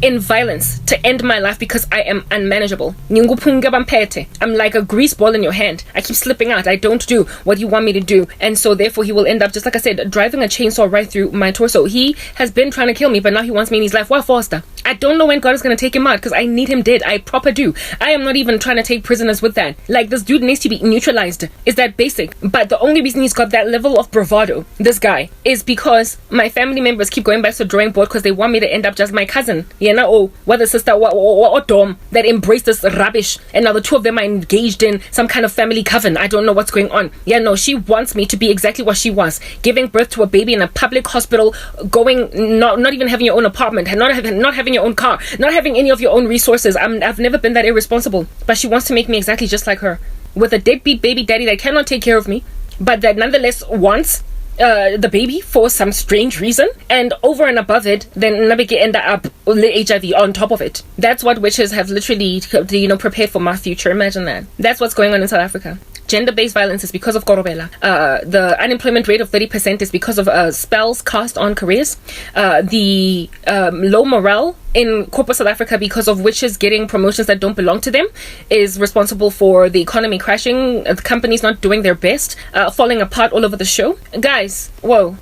in violence to end my life because I am unmanageable. I'm like a grease ball in your hand. I keep slipping out. I don't do what you want me to do. And so therefore he will end up, just like I said, driving a chainsaw right through my torso. He has been trying to kill me, but now he wants me in his life. Why, Foster? I don't know when God is going to take him out because I need him dead. I proper do. I am not even trying to take prisoners with that. Like, this dude needs to be neutralized. Is that basic? But the only reason he's got that level of bravado, this guy, is because my family members keep going back to the drawing board because they want me to end up just my cousin. You know, whether sister or dom that embrace this rubbish. And now the two of them are engaged in some kind of family coven. I don't know what's going on. Yeah, no, she wants me to be exactly what she was. Giving birth to a baby in a public hospital, not even having your own apartment, and not having your own car, not having any of your own resources. I've never been that irresponsible. But she wants to make me exactly just like her. With a deadbeat baby daddy that cannot take care of me, but that nonetheless wants the baby for some strange reason, and over and above it, then Nabeke end up with HIV on top of it. That's what witches have literally, prepared for my future. Imagine that. That's what's going on in South Africa. Gender-based violence is because of Korobela. The unemployment rate of 30% is because of spells cast on careers. The low morale in corporate South Africa because of witches getting promotions that don't belong to them is responsible for the economy crashing, the companies not doing their best, falling apart all over the show. Guys, whoa.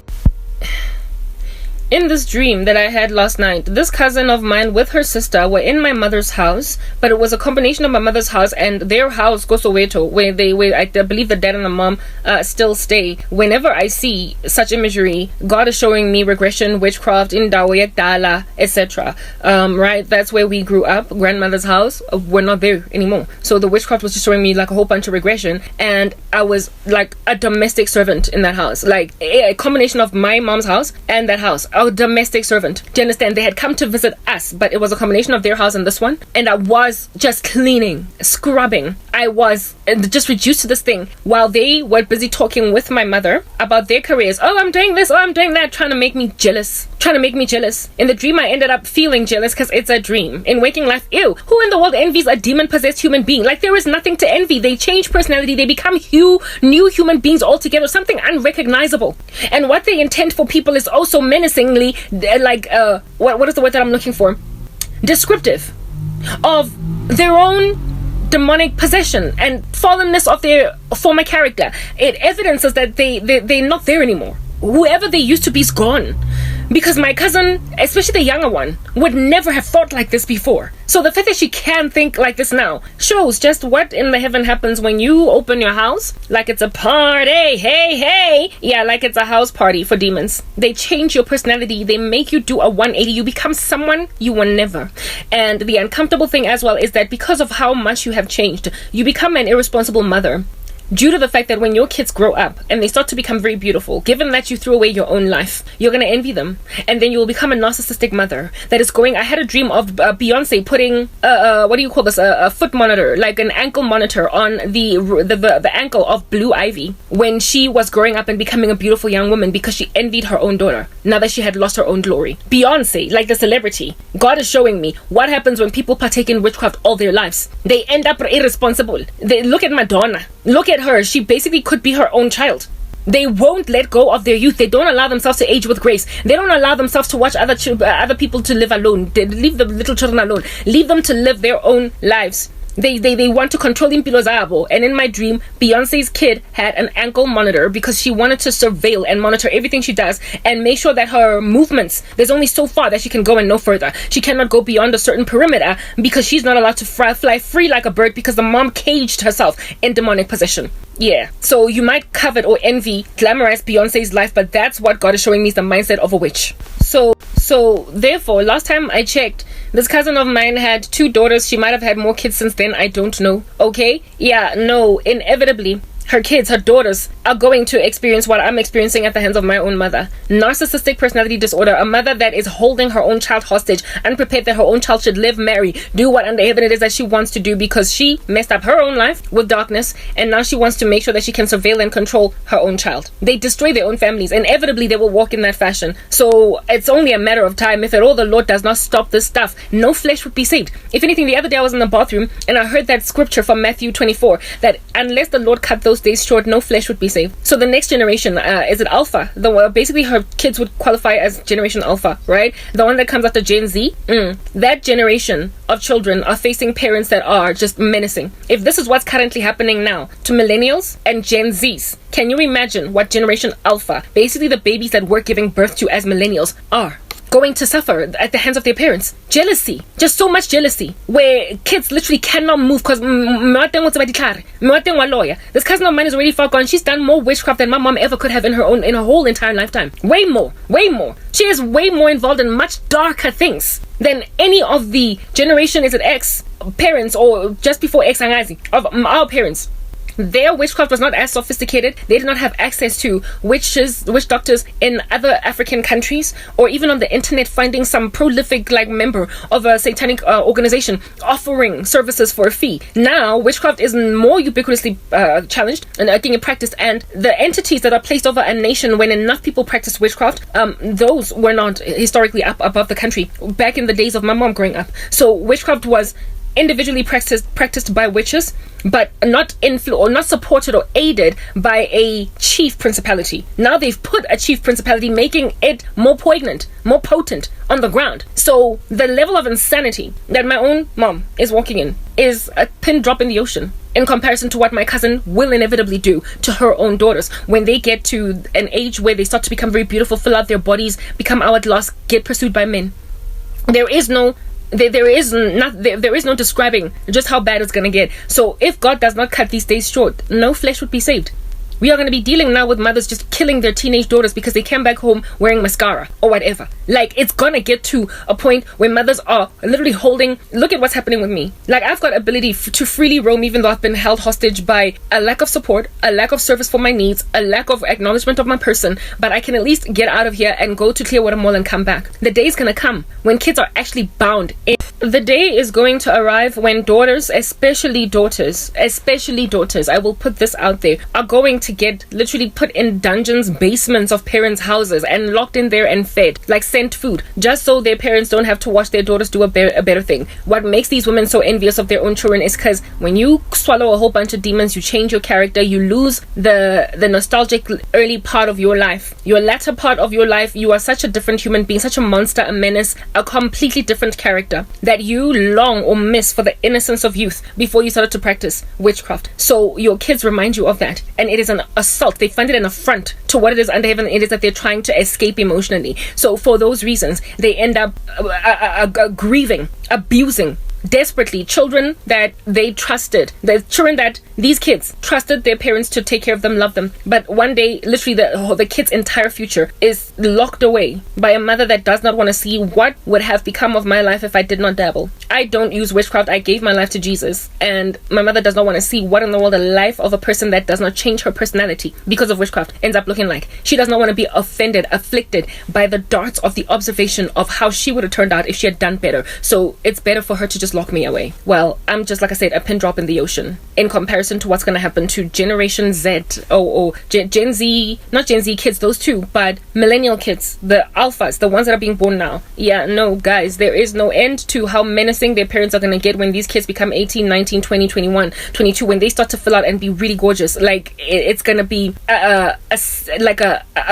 in this dream that I had last night, this cousin of mine with her sister were in my mother's house, but it was a combination of my mother's house and their house, Gosoweto, where I believe the dad and the mom still stay. Whenever I see such imagery, God is showing me regression, witchcraft, indawo dala, etc. Right? That's where we grew up. Grandmother's house, we're not there anymore. So the witchcraft was just showing me like a whole bunch of regression, and I was like a domestic servant in that house, like a combination of my mom's house and that house, a domestic servant. Do you understand? They had come to visit us, but it was a combination of their house and this one, and I was just cleaning, scrubbing. I was just reduced to this thing while they were busy talking with my mother about their careers. Oh, I'm doing this, oh, I'm doing that, trying to make me jealous. In the dream, I ended up feeling jealous because it's a dream. In waking life, ew, who in the world envies a demon-possessed human being? Like, there is nothing to envy. They change personality. They become new human beings altogether, something unrecognizable. And what they intend for people is also menacingly, what is the word that I'm looking for? Descriptive of their own demonic possession and fallenness of their former character. It evidences that they're not there anymore. Whoever they used to be is gone. Because my cousin, especially the younger one, would never have thought like this before. So the fact that she can think like this now shows just what in the heaven happens when you open your house like it's a party. Hey. Yeah, like it's a house party for demons. They change your personality. They make you do a 180. You become someone you were never. And the uncomfortable thing as well is that because of how much you have changed, you become an irresponsible mother. Due to the fact that when your kids grow up and they start to become very beautiful, given that you threw away your own life, you're going to envy them. And then you will become a narcissistic mother that is going... I had a dream of Beyonce putting, a foot monitor, like an ankle monitor on the ankle of Blue Ivy when she was growing up and becoming a beautiful young woman because she envied her own daughter, now that she had lost her own glory. Beyonce, like the celebrity, God is showing me what happens when people partake in witchcraft all their lives. They end up irresponsible. Look at Madonna. Look at her. She basically could be her own child. They won't let go of their youth. They don't allow themselves to age with grace. They don't allow themselves to watch other people to live alone. They leave the little children alone. Leave them to live their own lives. They want to control impilo zabo. And in my dream, Beyonce's kid had an ankle monitor because she wanted to surveil and monitor everything she does and make sure that her movements, there's only so far that she can go and no further. She cannot go beyond a certain perimeter because she's not allowed to fly free like a bird because the mom caged herself in demonic possession. Yeah, so you might covet or envy, glamorize Beyonce's life, but that's what God is showing me is the mindset of a witch. So therefore, last time I checked, this cousin of mine had 2 daughters. She might have had more kids since then. I don't know. Okay? Yeah, no, inevitably, her kids, her daughters, are going to experience what I'm experiencing at the hands of my own mother. Narcissistic personality disorder, a mother that is holding her own child hostage, unprepared that her own child should live, marry, do what under heaven it is that she wants to do because she messed up her own life with darkness, and now she wants to make sure that she can surveil and control her own child. They destroy their own families. Inevitably, they will walk in that fashion. So it's only a matter of time. If at all the Lord does not stop this stuff, no flesh would be saved. If anything, the other day I was in the bathroom and I heard that scripture from Matthew 24 that unless the Lord cut those days short, no flesh would be saved. So the next generation, is it Alpha? Basically her kids would qualify as Generation Alpha, right? The one that comes after Gen Z. That generation of children are facing parents that are just menacing. If this is what's currently happening now to millennials and Gen Zs, can you imagine what Generation Alpha, basically the babies that we're giving birth to as millennials, are going to suffer at the hands of their parents? Jealousy, just so much jealousy, where kids literally cannot move because this cousin of mine is already far gone. She's done more witchcraft than my mom ever could have in her whole entire lifetime. Way more. She is way more involved in much darker things than any of the generation, is it X parents or just before X angazi of our parents. Their witchcraft was not as sophisticated. They did not have access to witch doctors in other African countries, or even on the internet finding some prolific member of a satanic organization offering services for a fee. Now witchcraft is more ubiquitously challenged and being practiced, and the entities that are placed over a nation when enough people practice witchcraft, those were not historically up above the country back in the days of my mom growing up. So witchcraft was individually practiced by witches, but not supported or aided by a chief principality. Now they've put a chief principality, making it more poignant, more potent on the ground. So the level of insanity that my own mom is walking in is a pin drop in the ocean in comparison to what my cousin will inevitably do to her own daughters when they get to an age where they start to become very beautiful, fill out their bodies, become hourglass, get pursued by men. There is no describing just how bad it's going to get. So if God does not cut these days short, no flesh would be saved. We are going to be dealing now with mothers just killing their teenage daughters because they came back home wearing mascara or whatever. Like, it's going to get to a point where mothers are literally holding... Look at what's happening with me. Like, I've got ability to freely roam even though I've been held hostage by a lack of support, a lack of service for my needs, a lack of acknowledgement of my person. But I can at least get out of here and go to Clearwater Mall and come back. The day is going to come when kids are actually bound in. The day is going to arrive when daughters, especially daughters, I will put this out there, are going to get literally put in dungeons, basements of parents' houses and locked in there and fed, like sent food, just so their parents don't have to watch their daughters do a better thing. What makes these women so envious of their own children is because when you swallow a whole bunch of demons, you change your character, you lose the nostalgic early part of your life. Your latter part of your life, you are such a different human being, such a monster, a menace, a completely different character that you long or miss for the innocence of youth before you started to practice witchcraft. So your kids remind you of that, and it is an assault. They find it an affront to what it is under heaven. It is that they're trying to escape emotionally. So for those reasons, they end up grieving, abusing desperately children that they trusted, the children that these kids trusted their parents to take care of them, love them. But one day, literally the kid's entire future is locked away by a mother that does not want to see what would have become of my life if I did not dabble. I don't use witchcraft. I gave my life to Jesus, and my mother does not want to see what in the world the life of a person that does not change her personality because of witchcraft ends up looking like. She does not want to be offended, afflicted by the darts of the observation of how she would have turned out if she had done better. So it's better for her to just lock me away. Well, I'm just, like I said, a pin drop in the ocean in comparison to what's going to happen to Generation Z or Gen Z, not Gen Z kids, those two, but millennial kids, the alphas, the ones that are being born now. Yeah, no, guys, there is no end to how menacing their parents are going to get when these kids become 18, 19, 20, 21, 22, when they start to fill out and be really gorgeous. Like, it's going to be a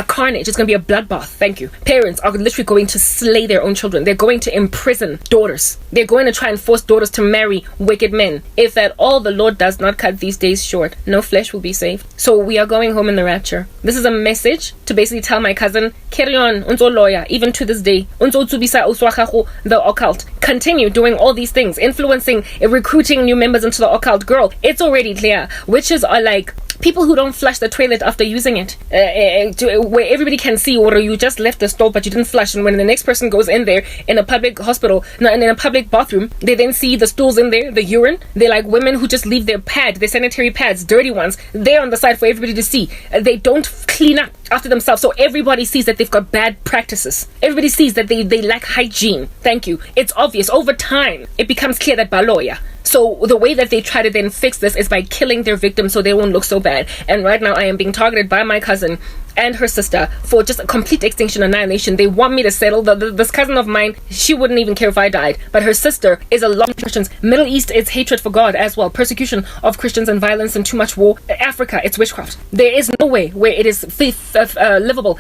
carnage. It's going to be a bloodbath. Thank you. Parents are literally going to slay their own children. They're going to imprison daughters. They're going to try and force daughters to marry wicked men. If at all the Lord does not cut these days short, no flesh will be saved. So we are going home in the rapture. This is a message to basically tell my cousin, carry on, unzo lawyer, even to this day, unzo tsubisa uswakahu, the occult. Continue doing all these things, influencing, recruiting new members into the occult. Girl, it's already clear. Witches are like people who don't flush the toilet after using it, where everybody can see, or you just left the stall but you didn't flush, and when the next person goes in there in a public hospital, in a public bathroom, they then see the stools in there, the urine. They're like women who just leave their pads, their sanitary pads, dirty ones, there on the side for everybody to see. They don't clean up after themselves, so everybody sees that they've got bad practices. Everybody sees that they lack hygiene. Thank you. It's obvious. Over time, it becomes clear that baloya. So the way that they try to then fix this is by killing their victims so they won't look so bad. And right now I am being targeted by my cousin and her sister for just a complete extinction, annihilation. They want me to settle. This cousin of mine, she wouldn't even care if I died. But her sister is a lot of Christians. Middle East is hatred for God as well. Persecution of Christians and violence and too much war. Africa, it's witchcraft. There is no way where it is livable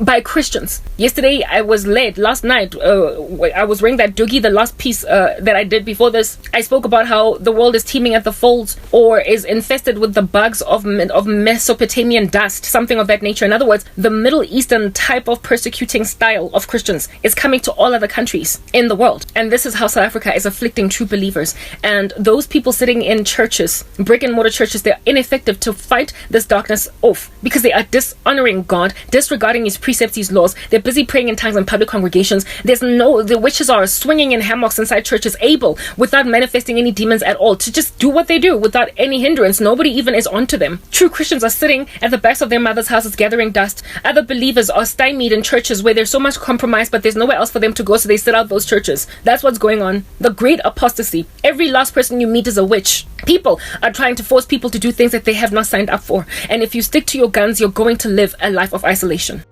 by Christians. Yesterday, I was led. Last night, I was wearing that doogie, the last piece that I did before this. I spoke about how the world is teeming at the folds or is infested with the bugs of Mesopotamian dust, something of that nature. In other words, the Middle Eastern type of persecuting style of Christians is coming to all other countries in the world. And this is how South Africa is afflicting true believers. And those people sitting in churches, brick and mortar churches, they're ineffective to fight this darkness off because they are dishonoring God, disregarding His precepts, His laws. They're busy praying in tongues in public congregations. The witches are swinging in hammocks inside churches, able, without manifesting any demons at all, to just do what they do without any hindrance. Nobody even is onto them. True Christians are sitting at the backs of their mother's houses gathering dust. Other believers are stymied in churches where there's so much compromise, but there's nowhere else for them to go, so they sit out those churches. That's what's going on. The great apostasy. Every last person you meet is a witch. People are trying to force people to do things that they have not signed up for. And if you stick to your guns, you're going to live a life of isolation.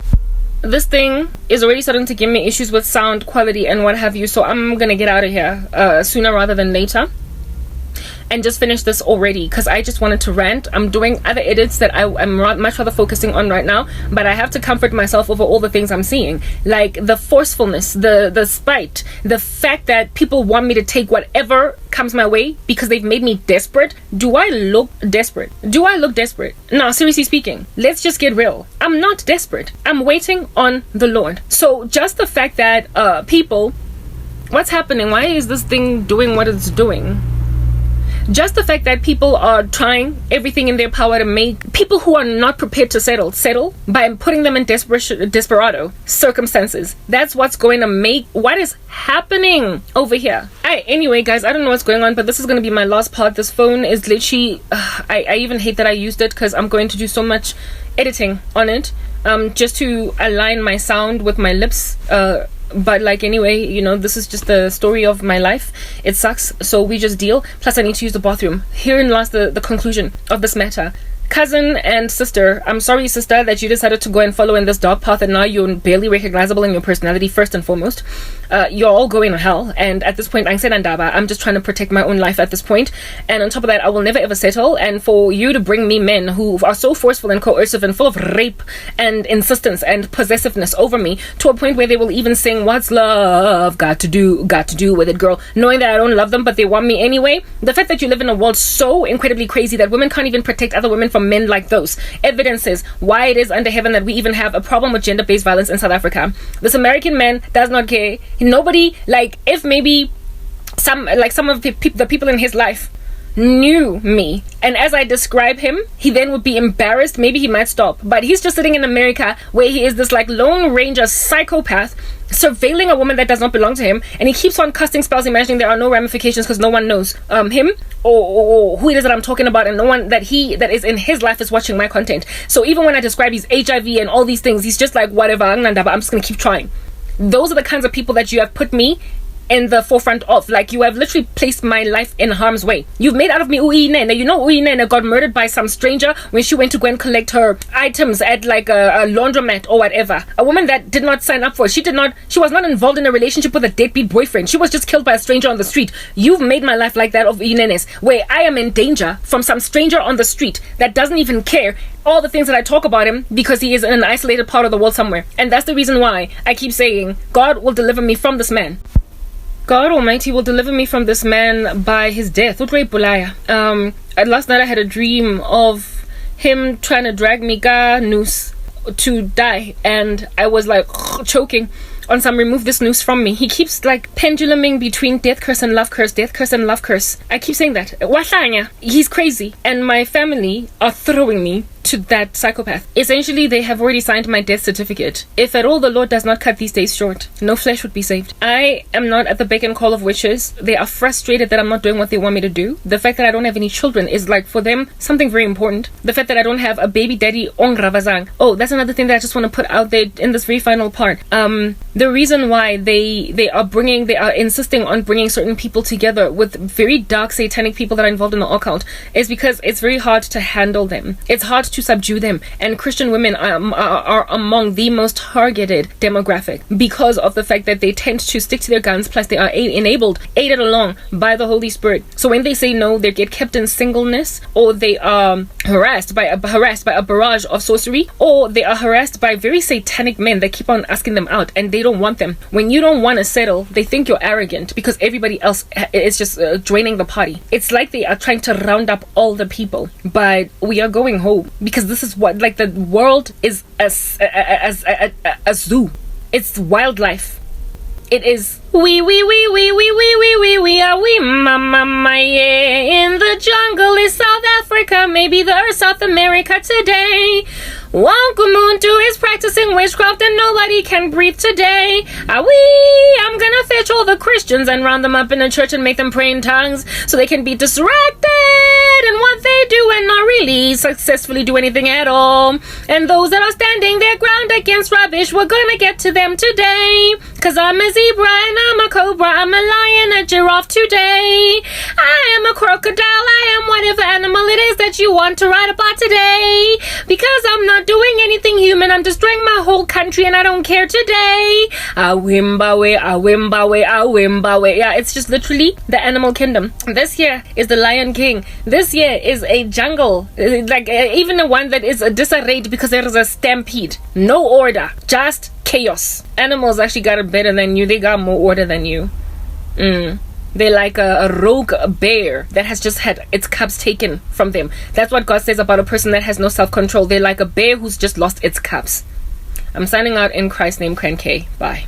this thing is already starting to give me issues with sound quality and what have you, so I'm gonna get out of here sooner rather than later and just finish this already, because I just wanted to rant. I'm doing other edits that I'm much rather focusing on right now, but I have to comfort myself over all the things I'm seeing, like the forcefulness, the spite, the fact that people want me to take whatever comes my way because they've made me desperate. Do I look desperate? No, seriously speaking, let's just get real. I'm not desperate. I'm waiting on the Lord. So just the fact that people, what's happening? Why is this thing doing what it's doing? Just the fact that people are trying everything in their power to make people who are not prepared to settle by putting them in desperado circumstances. That's what's going to make what is happening over here. Anyway, guys, I don't know what's going on, but this is going to be my last part. This phone is literally I even hate that I used it, because I'm going to do so much editing on it just to align my sound with my lips. But like, anyway, you know, this is just the story of my life. It sucks, so we just deal. Plus I need to use the bathroom. Herein lies the conclusion of this matter. Cousin and sister, I'm sorry, sister, that you decided to go and follow in this dark path, and now you're barely recognizable in your personality. First and foremost, you're all going to hell, and at this point, I'm just trying to protect my own life at this point. And on top of that, I will never ever settle. And for you to bring me men who are so forceful and coercive and full of rape and insistence and possessiveness over me, to a point where they will even sing, "What's love got to do with it, girl," knowing that I don't love them, but they want me anyway. The fact that you live in a world so incredibly crazy that women can't even protect other women from men like those evidences why it is under heaven that we even have a problem with gender-based violence in South Africa. This American man does not care. Nobody, like, if maybe some of the people in his life knew me, and as I describe him, he then would be embarrassed, maybe he might stop. But he's just sitting in America, where he is this like Lone Ranger psychopath surveilling a woman that does not belong to him, and he keeps on casting spells, imagining there are no ramifications because no one knows him or who it is that I'm talking about, and no one that is in his life is watching my content. So even when I describe his HIV and all these things, he's just like, whatever, but I'm just gonna keep trying. Those are the kinds of people that you have put me in the forefront of. Like, you have literally placed my life in harm's way. You've made out of me Uinene. You know, Uinene got murdered by some stranger when she went to go and collect her items at like a laundromat or whatever. A woman that did not sign up for it. She was not involved in a relationship with a deadbeat boyfriend. She was just killed by a stranger on the street. You've made my life like that of Uinene's, where I am in danger from some stranger on the street that doesn't even care all the things that I talk about him, because he is in an isolated part of the world somewhere. And that's the reason why I keep saying God will deliver me from this man. God Almighty will deliver me from this man by his death. Last night I had a dream of him trying to drag me noose to die, and I was like choking on some remove this noose from me. He keeps like penduluming between death curse and love curse, death curse and love curse. I keep saying that. He's crazy, and my family are throwing me to that psychopath. Essentially, they have already signed my death certificate. If at all the Lord does not cut these days short, no flesh would be saved. I am not at the beck and call of witches. They are frustrated that I'm not doing what they want me to do. The fact that I don't have any children is like, for them, something very important. The fact that I don't have a baby daddy ongravazang. Oh, that's another thing that I just want to put out there in this very final part. The reason why they are insisting on bringing certain people together with very dark satanic people that are involved in the occult is because it's very hard to handle them. It's hard to subdue them, and Christian women are among the most targeted demographic because of the fact that they tend to stick to their guns, plus they are aided along by the Holy Spirit. So when they say no, they get kept in singleness, or they are harassed by a barrage of sorcery, or they are harassed by very satanic men that keep on asking them out, and they don't want them. When you don't want to settle, they think you're arrogant because everybody else is just joining the party. It's like they are trying to round up all the people, but we are going home. Because this is what, like, the world is a zoo. It's wildlife. It is we are we mama yeah. In the jungle is South Africa, maybe the Earth South America today. Wankumuntu is practicing witchcraft and nobody can breathe today. I'm gonna fetch all the Christians and round them up in a church and make them pray in tongues so they can be distracted in what they do and not really successfully do anything at all. And those that are standing their ground against rubbish, we're gonna get to them today. Cause I'm a zebra and I'm a cobra, I'm a lion, a giraffe today. I am a crocodile, I am whatever animal it is that you want to write about today. Because I'm not doing anything human, I'm destroying my whole country and I don't care today. Awimbawe, awimbawe, awimbawe. Yeah, it's just literally the animal kingdom. This here is the Lion King. This here is a jungle, like even the one that is disarrayed because there is a stampede. No order, just chaos. Animals actually got it better than you. They got more order than you. They're like a rogue bear that has just had its cubs taken from them. That's what God says about a person that has no self-control. They're like a bear who's just lost its cubs. I'm signing out in Christ's name, Cran K. Bye.